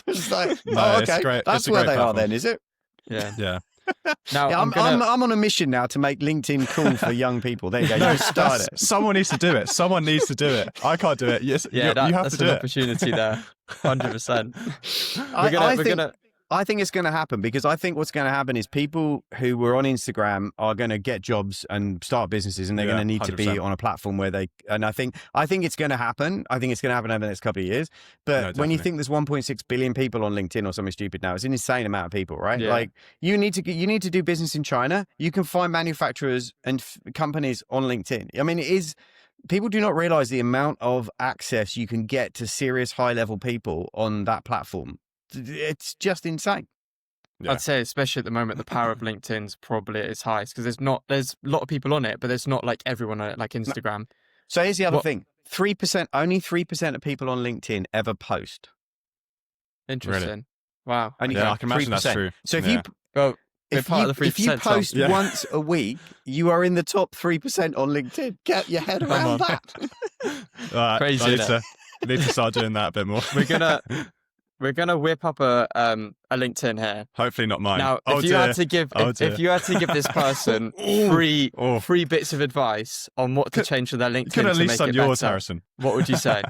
It's like, okay, it's great. That's where they are then, is it? Yeah. Now I'm on a mission now to make LinkedIn cool for young people. There you go. You start it. Someone needs to do it. Someone needs to do it. I can't do it. Yes, you have to do it. That's an opportunity there. 100%. I think it's going to happen, because I think what's going to happen is people who were on Instagram are going to get jobs and start businesses, and they're going to need 100%. To be on a platform where they, and I think it's going to happen. I think it's going to happen over the next couple of years. But when you think there's 1.6 billion people on LinkedIn or something stupid now, it's an insane amount of people, right? Yeah. Like you need to do business in China. You can find manufacturers and companies on LinkedIn. I mean, people do not realize the amount of access you can get to serious high level people on that platform. It's just insane. I'd say, especially at the moment, the power of LinkedIn's probably at its highest, because there's a lot of people on it, but there's not like everyone on it, like Instagram. So here's the other thing: 3%, only 3% of people on LinkedIn ever post. Interesting. Really? Wow. I can imagine 3%. That's true. So if if you post once a week, you are in the top 3% on LinkedIn. Get your head around that. Crazy. I need to start doing that a bit more. We're gonna whip up a LinkedIn here. Hopefully not mine. Now, if you had to give this person three bits of advice on what to change to their LinkedIn, could at least to make on it yours, better, Harrison. What would you say?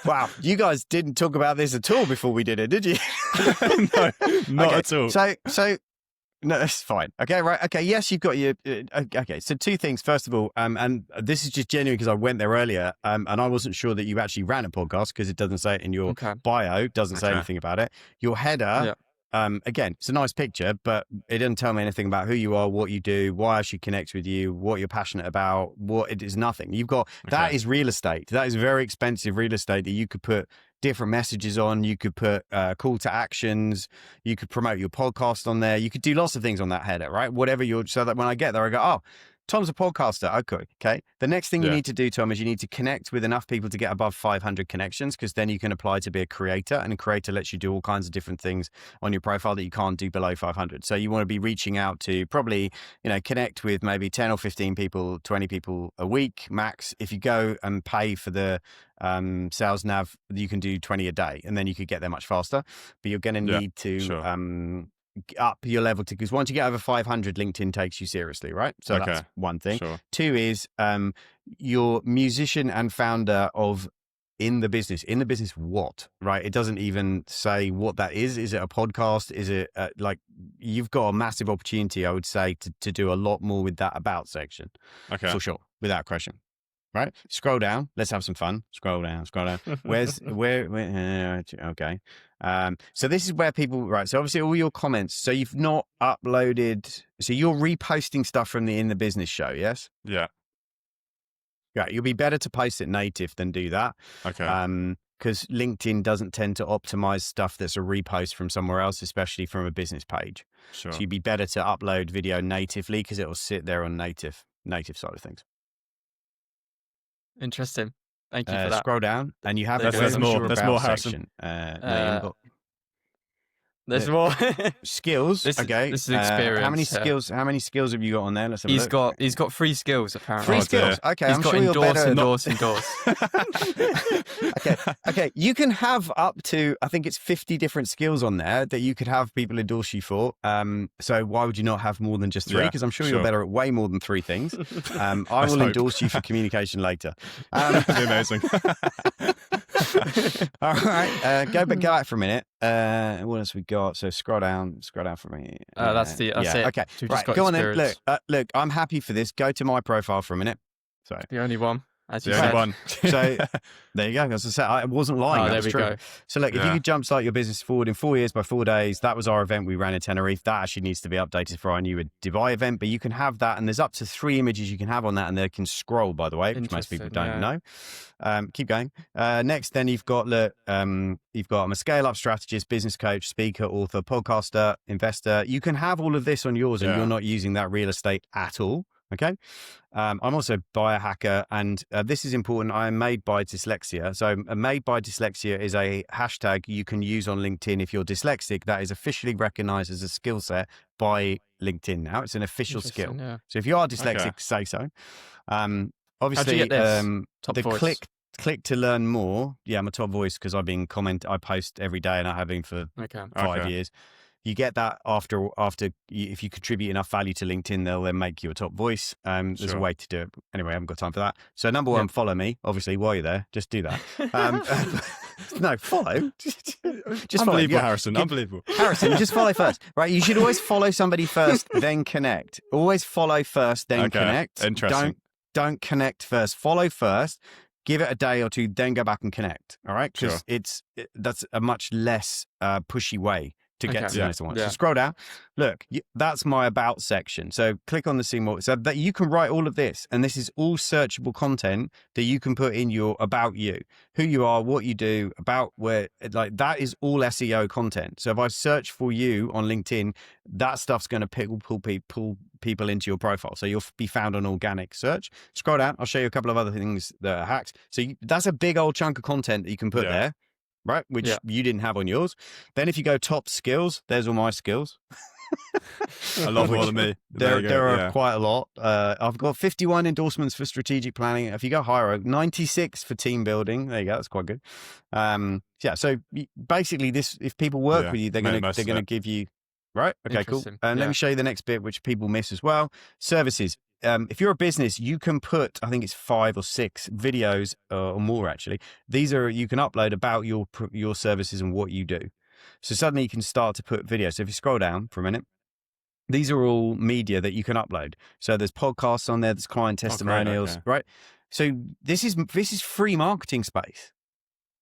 Wow, you guys didn't talk about this at all before we did it, did you? No, not at all. So. No, that's fine. Okay, right. Okay, yes, you've got your. Okay, so 2 things. First of all, and this is just genuine because I went there earlier, and I wasn't sure that you actually ran a podcast because it doesn't say it in your bio, doesn't say anything about it. Your header, again, it's a nice picture, but it doesn't tell me anything about who you are, what you do, why I should connect with you, what you're passionate about. It is nothing. You've got that is real estate. That is very expensive real estate that you could put different messages on. You could put call to actions. You could promote your podcast on there. You could do lots of things on that header, right? So that when I get there, I go, oh, Tom's a podcaster. Okay. The next thing you need to do, Tom, is you need to connect with enough people to get above 500 connections, because then you can apply to be a creator, and a creator lets you do all kinds of different things on your profile that you can't do below 500. So you want to be reaching out to probably, connect with maybe 10 or 15 people, 20 people a week max. If you go and pay for the sales nav, you can do 20 a day, and then you could get there much faster, but you're going to need to up your level to, because once you get over 500, LinkedIn takes you seriously, right? So that's one thing. Sure. Two is you're musician and founder of in the business what, right? It doesn't even say what that is. Is it a podcast? Is it like, you've got a massive opportunity, I would say, to do a lot more with that about section. Okay. For sure, without question. Right? Scroll down. Let's have some fun. Scroll down. Okay. So this is where people, right? So obviously all your comments. So you've not uploaded. So you're reposting stuff from the In the Business show. Yes. Yeah. Yeah. You'll be better to post it native than do that. Okay. Because LinkedIn doesn't tend to optimize stuff that's a repost from somewhere else, especially from a business page. Sure. So you'd be better to upload video natively because it will sit there on native side of things. Interesting. Thank you for that. Scroll down, and you have There's more. There's more, Harrison. Section. There's more. Skills. This is How many experience, yeah. skills? How many skills have you got on there? Let's have a look. He's got 3 skills apparently. Three Oh, skills. dear. Okay, He's I'm got sure you're better. endorse. Okay. You can have up to, I think it's 50 different skills on there that you could have people endorse you for. So why would you not have more than just 3? Yeah, Because I'm sure sure. you're better at way more than 3 things. I will hope. endorse you for communication later. That'd be amazing. All right, go back for a minute. What else we got? So scroll down for me. That's it. Okay, We've just right. got Go on then. experience. Look. I'm happy for this. Go to my profile for a minute. So The only one, as you The said. only one. So there you go. As I said, I wasn't lying. Oh, That there was we true. go. So look, if you Yeah. could jumpstart your business forward in 4 years by 4 days, that was our event we ran in Tenerife. That actually needs to be updated for our new Dubai event, but you can have that, and there's up to 3 images you can have on that, and they can scroll, by the way, which most people Interesting, don't yeah. know. Keep going. Next, then you've got I'm a scale-up strategist, business coach, speaker, author, podcaster, investor. You can have all of this on yours, and Yeah. you're not using that real estate at all. Okay. I'm also biohacker, and this is important. I am made by dyslexia. So made by dyslexia is a hashtag you can use on LinkedIn if you're dyslexic. That is officially recognized as a skill set by LinkedIn now. It's an official skill. Interesting, yeah. So if you are dyslexic, Okay. say so. How'd Obviously, you get this? Top the voice. click to learn more. Yeah, I'm a top voice because I post every day, and I have been for Okay. 5 Okay. years. You get that after if you contribute enough value to LinkedIn, they'll then make you a top voice. There's a Sure. way to do it. Anyway, I haven't got time for that. So number one, follow me. Obviously, while you're there, just do that. No, follow. Just follow. Unbelievable, Yeah. Harrison. Unbelievable. Harrison, just follow first, right? You should always follow somebody first, then connect. Always follow first, then Okay, connect. interesting. Don't connect first. Follow first. Give it a day or two, then go back and connect. All right, because Sure. that's a much less pushy way to get Okay. to Yeah. know someone. Yeah. So scroll down. Look, that's my about section. So click on the see more. So that you can write all of this, and this is all searchable content that you can put in your about you, who you are, what you do, about where, like that is all SEO content. So if I search for you on LinkedIn, that stuff's going to pull people into your profile. So you'll be found on organic search. Scroll down. I'll show you a couple of other things that are hacked. So that's a big old chunk of content that you can put Yeah. there. Right, which Yeah. you didn't have on yours. Then if you go top skills, there's all my skills. A lot more than me. There you go, are yeah. quite a lot. I've got 51 endorsements for strategic planning. If you go higher, 96 for team building. There you go. That's quite good. So basically, if people work Yeah, with you, they're made gonna most of it. give you. Right. Okay. Cool. Interesting, And let yeah. me show you the next bit, which people miss as well. Services. If you're a business, you can put, I think it's 5 or 6 videos or more actually. These are, you can upload about your services and what you do. So suddenly you can start to put videos. So if you scroll down for a minute, these are all media that you can upload. So there's podcasts on there, there's client great, testimonials, okay. right? So this is free marketing space.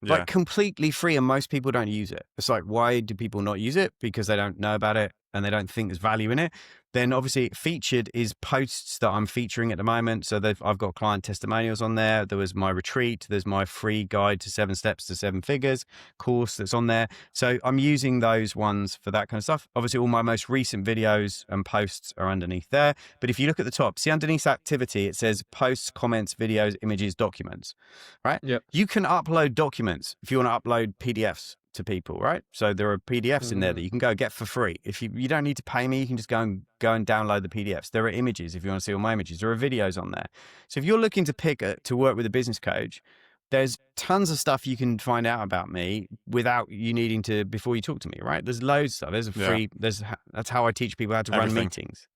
Yeah. Like completely free, and most people don't use it. It's like, why do people not use it? Because they don't know about it and they don't think there's value in it. Then obviously featured is posts that I'm featuring at the moment. So I've got client testimonials on there. There was my retreat. There's my free guide to 7 steps to 7 figures course that's on there. So I'm using those ones for that kind of stuff. Obviously all my most recent videos and posts are underneath there. But if you look at the top, see underneath activity, it says posts, comments, videos, images, documents, right? Yep. You can upload documents if you want to upload PDFs to people, right? So there are PDFs in there that you can go get for free. If you don't need to pay me, you can just go and download the PDFs. There are images if you want to see all my images. There are videos on there. So if you're looking to pick to work with a business coach, there's tons of stuff you can find out about me without you needing to before you talk to me, right? There's loads of stuff. There's a free. That's how I teach people how to run meetings.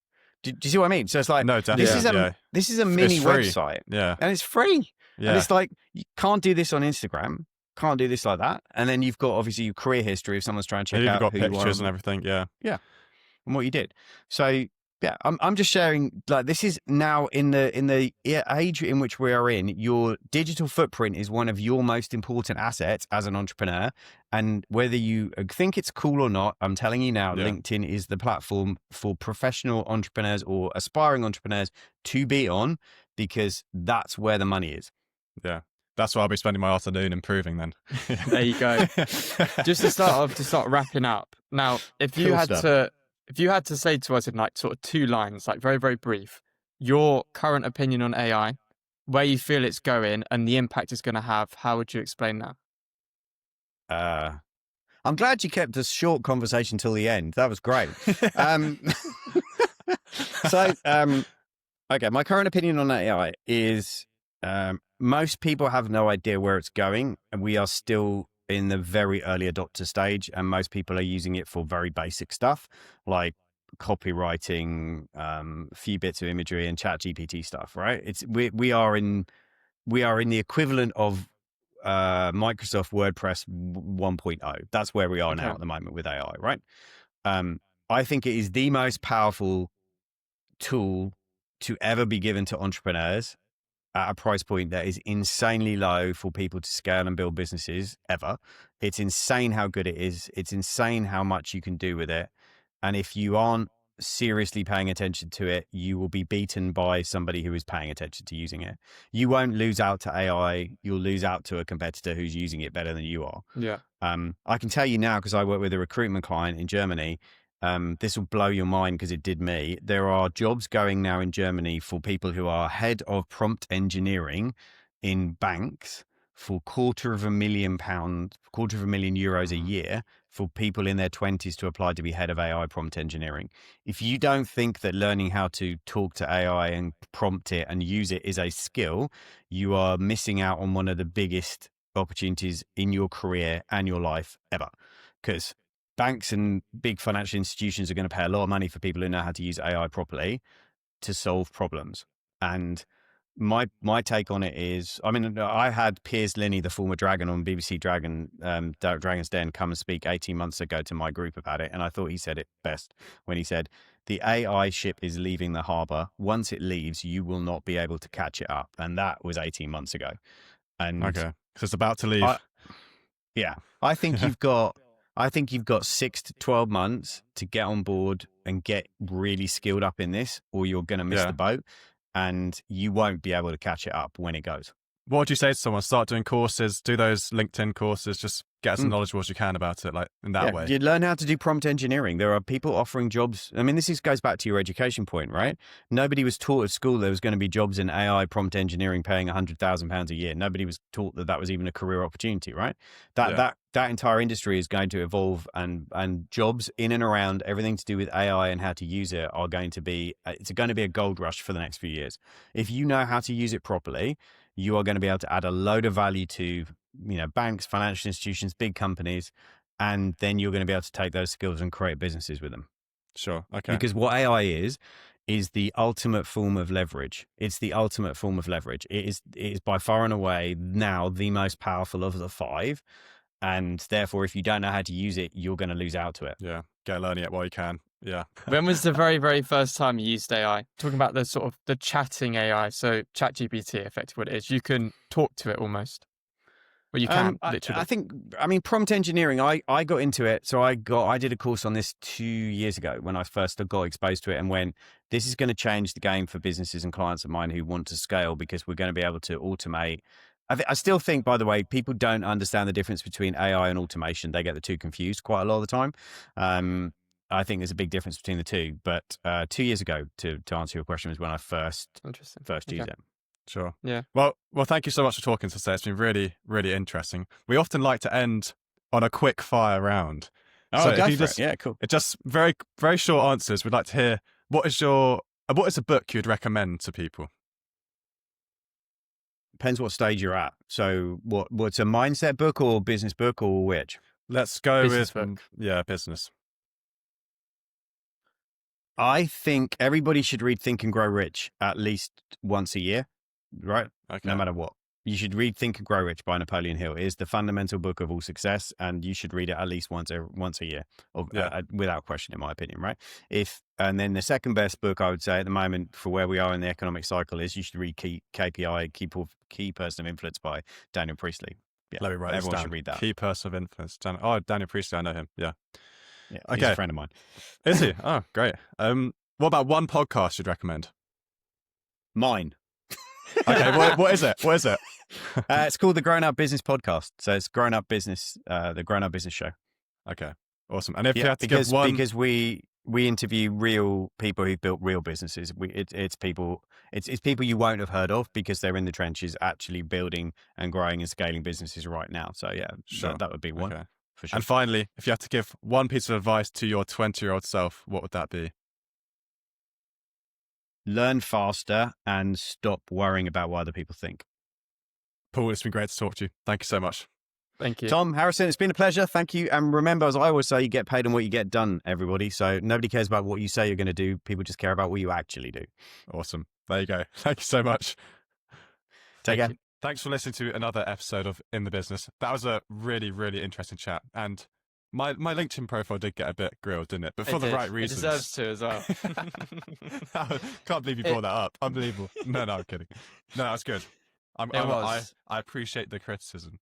Do you see what I mean? So it's like No, definitely. this is a mini website, and it's free. Yeah. And it's like you can't do this on Instagram, can't do this like that. And then you've got obviously your career history if someone's trying to check out you've got who you are pictures and everything. Yeah. and what you did. So yeah, I'm just sharing, like, this is now in the age in which we are in, your digital footprint is one of your most important assets as an entrepreneur. And whether you think it's cool or not, I'm telling you now, LinkedIn is the platform for professional entrepreneurs or aspiring entrepreneurs to be on, because that's where the money is. Yeah. That's what I'll be spending my afternoon improving then. There you go. Just to start wrapping up. Now, if you had to say to us in like sort of 2 lines, like very, very brief, your current opinion on AI, where you feel it's going and the impact it's going to have, how would you explain that? I'm glad you kept this short conversation till the end. That was great. Okay, my current opinion on AI is most people have no idea where it's going, and we are still in the very early adopter stage, and most people are using it for very basic stuff like copywriting, a few bits of imagery and ChatGPT stuff, right? We are in the equivalent of Microsoft WordPress 1.0. That's where we are now at the moment with AI, right? I think it is the most powerful tool to ever be given to entrepreneurs at a price point that is insanely low for people to scale and build businesses ever. It's insane how good it is. It's insane how much you can do with it. And if you aren't seriously paying attention to it, you will be beaten by somebody who is paying attention to using it. You won't lose out to AI. You'll lose out to a competitor who's using it better than you are. Yeah. I can tell you now, because I work with a recruitment client in Germany, this will blow your mind because it did me. There are jobs going now in Germany for people who are head of prompt engineering in banks for €250,000 a year for people in their 20s to apply to be head of AI prompt engineering. If you don't think that learning how to talk to AI and prompt it and use it is a skill, you are missing out on one of the biggest opportunities in your career and your life ever. Because banks and big financial institutions are going to pay a lot of money for people who know how to use AI properly to solve problems. And my take on it is, I mean, I had Piers Linney, the former Dragon on BBC Dragon's Den, come and speak 18 months ago to my group about it. And I thought he said it best when he said, the AI ship is leaving the harbor. Once it leaves, you will not be able to catch it up. And that was 18 months ago. And okay. So it's about to leave. I think you've got 6 to 12 months to get on board and get really skilled up in this, or you're going to miss the boat and you won't be able to catch it up when it goes. What would you say to someone? Start doing courses, do those LinkedIn courses, just get as knowledgeable as you can about it, like in that way. You learn how to do prompt engineering. There are people offering jobs. I mean, this goes back to your education point, right? Nobody was taught at school there was going to be jobs in AI prompt engineering paying £100,000 a year. Nobody was taught that was even a career opportunity, right? That entire industry is going to evolve, and jobs in and around everything to do with AI and how to use it are going to be, it's going to be a gold rush for the next few years. If you know how to use it properly, you are going to be able to add a load of value to, banks, financial institutions, big companies, and then you're going to be able to take those skills and create businesses with them. Sure. Okay. Because what AI is the ultimate form of leverage. It's the ultimate form of leverage. It is by far and away now the most powerful of the 5. And therefore, if you don't know how to use it, you're going to lose out to it. Yeah. Get learning it while you can. Yeah. When was the very, very first time you used AI? Talking about the sort of the chatting AI. So ChatGPT, effectively what it is. You can talk to it almost. Well, you can literally. Prompt engineering, I got into it. So I did a course on this 2 years ago when I first got exposed to it, and went, this is going to change the game for businesses and clients of mine who want to scale, because we're going to be able to automate. I still think, by the way, people don't understand the difference between AI and automation. They get the two confused quite a lot of the time. I think there's a big difference between the two. But 2 years ago, to answer your question, was when I first used it. Sure. Yeah. Well, thank you so much for talking to us today. It's been really, really interesting. We often like to end on a quick fire round. Oh, go for it. Yeah, cool. It's just very, very short answers. We'd like to hear, what is a book you'd recommend to people? depends what stage you're at. So what's a mindset book or business book or which? Let's go Business with book. business. I think everybody should read Think and Grow Rich at least once a year, right? Okay. No matter what. You should read Think and Grow Rich by Napoleon Hill. It is the fundamental book of all success, and you should read it at least once a year, without question, in my opinion, right? And then the second best book I would say at the moment for where we are in the economic cycle is you should read KPI, Key Person of Influence by Daniel Priestley. Yeah, Let me write this everyone down. should read that. Key person of influence. Daniel Priestley, I know him. Yeah. Yeah, Okay. he's a friend of mine. Is he? Oh, great. What about one podcast you'd recommend? Mine. Okay, what is it? What is it? It's called the Grown Up Business Podcast. So it's Grown Up Business, the Grown Up Business Show. Okay, awesome. And if you had to give one, because we interview real people who've built real businesses. It's people you won't have heard of because they're in the trenches, actually building and growing and scaling businesses right now. So yeah, sure. that would be one. Okay. For sure. And finally, if you had to give one piece of advice to your 20-year-old self, what would that be? Learn faster and stop worrying about what other people think. Paul, it's been great to talk to you. Thank you so much. Thank you. Tom, Harrison, it's been a pleasure. Thank you. And remember, as I always say, you get paid on what you get done, everybody. So nobody cares about what you say you're going to do. People just care about what you actually do. Awesome. There you go. Thank you so much. Take care. Thanks for listening to another episode of In the Business. That was a really, really interesting chat. And my LinkedIn profile did get a bit grilled, didn't it? But for the right reasons. It deserves to as well. Can't believe you brought that up. Unbelievable. No, I'm kidding. No, that's good. I appreciate the criticism.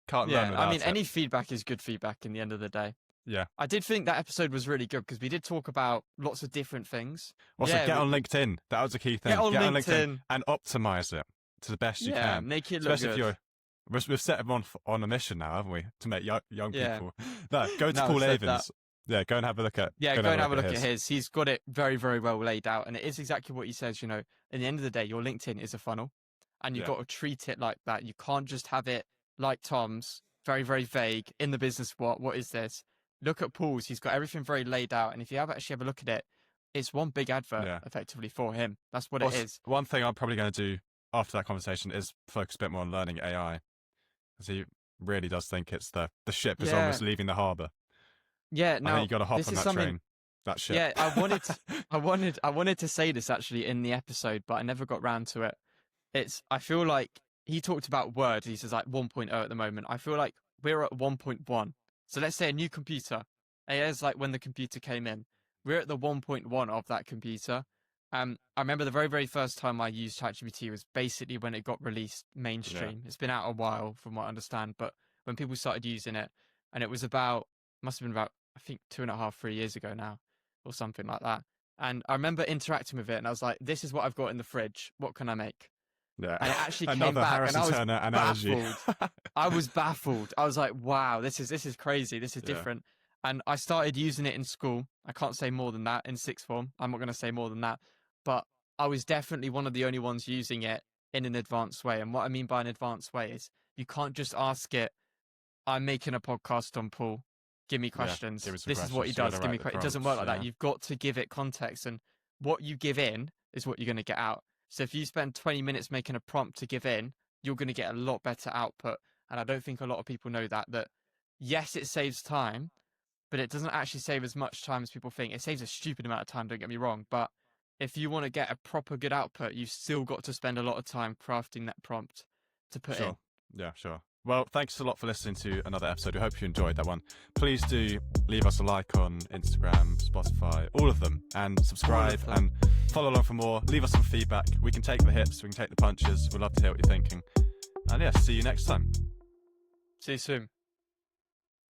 Can't learn without I mean, it. any feedback is good feedback in the end of the day. Yeah. I did think that episode was really good because we did talk about lots of different things. Also, get on LinkedIn. That was a key thing. Get on LinkedIn and optimize it to the best you can. Make it look Especially good. we've set them on a mission now, haven't we? To make young people. No, go to Paul Avins. Yeah, go and have a look at. Yeah, go and have a look at his. He's got it very, very well laid out, and it is exactly what he says. You know, in the end of the day, your LinkedIn is a funnel, and you've got to treat it like that. You can't just have it like Tom's, very, very vague. In the business, what is this? Look at Paul's. He's got everything very laid out, and if you actually have a look at it, it's one big advert effectively for him. That's what it is. One thing I'm probably going to do after that conversation is focus a bit more on learning AI, because he really does think it's the ship is almost leaving the harbour. Yeah, no, I think you got to hop on that train, that ship. Yeah, I wanted to say this actually in the episode, but I never got round to it. I feel like he talked about Word. He says like 1.0 at the moment. I feel like we're at 1.1. So let's say a new computer. AI is like when the computer came in. We're at the 1.1 of that computer. I remember the very, very first time I used ChatGPT was basically when it got released mainstream. It's been out a while from what I understand, but when people started using it, and it was must have been about, I think 2.5, 3 years ago now, or something like that. And I remember interacting with it, and I was like, this is what I've got in the fridge. What can I make? Yeah. And it actually came Another back, Harrison and I was Turner analogy. baffled. I was baffled. I was like, wow, this is crazy. This is different. And I started using it in school. I can't say more than that in sixth form. I'm not going to say more than that. But I was definitely one of the only ones using it in an advanced way. And what I mean by an advanced way is you can't just ask it, I'm making a podcast on Paul. Give me questions. This is what he does. Give me questions. It doesn't work like that. You've got to give it context. And what you give in is what you're going to get out. So if you spend 20 minutes making a prompt to give in, you're going to get a lot better output. And I don't think a lot of people know that yes, it saves time, but it doesn't actually save as much time as people think. It saves a stupid amount of time, don't get me wrong. But if you want to get a proper good output, you've still got to spend a lot of time crafting that prompt to put in. Yeah, sure. Well, thanks a lot for listening to another episode. We hope you enjoyed that one. Please do leave us a like on Instagram, Spotify, all of them, and subscribe and follow along for more. Leave us some feedback. We can take the hits, we can take the punches. We'd love to hear what you're thinking. And yeah, see you next time. See you soon.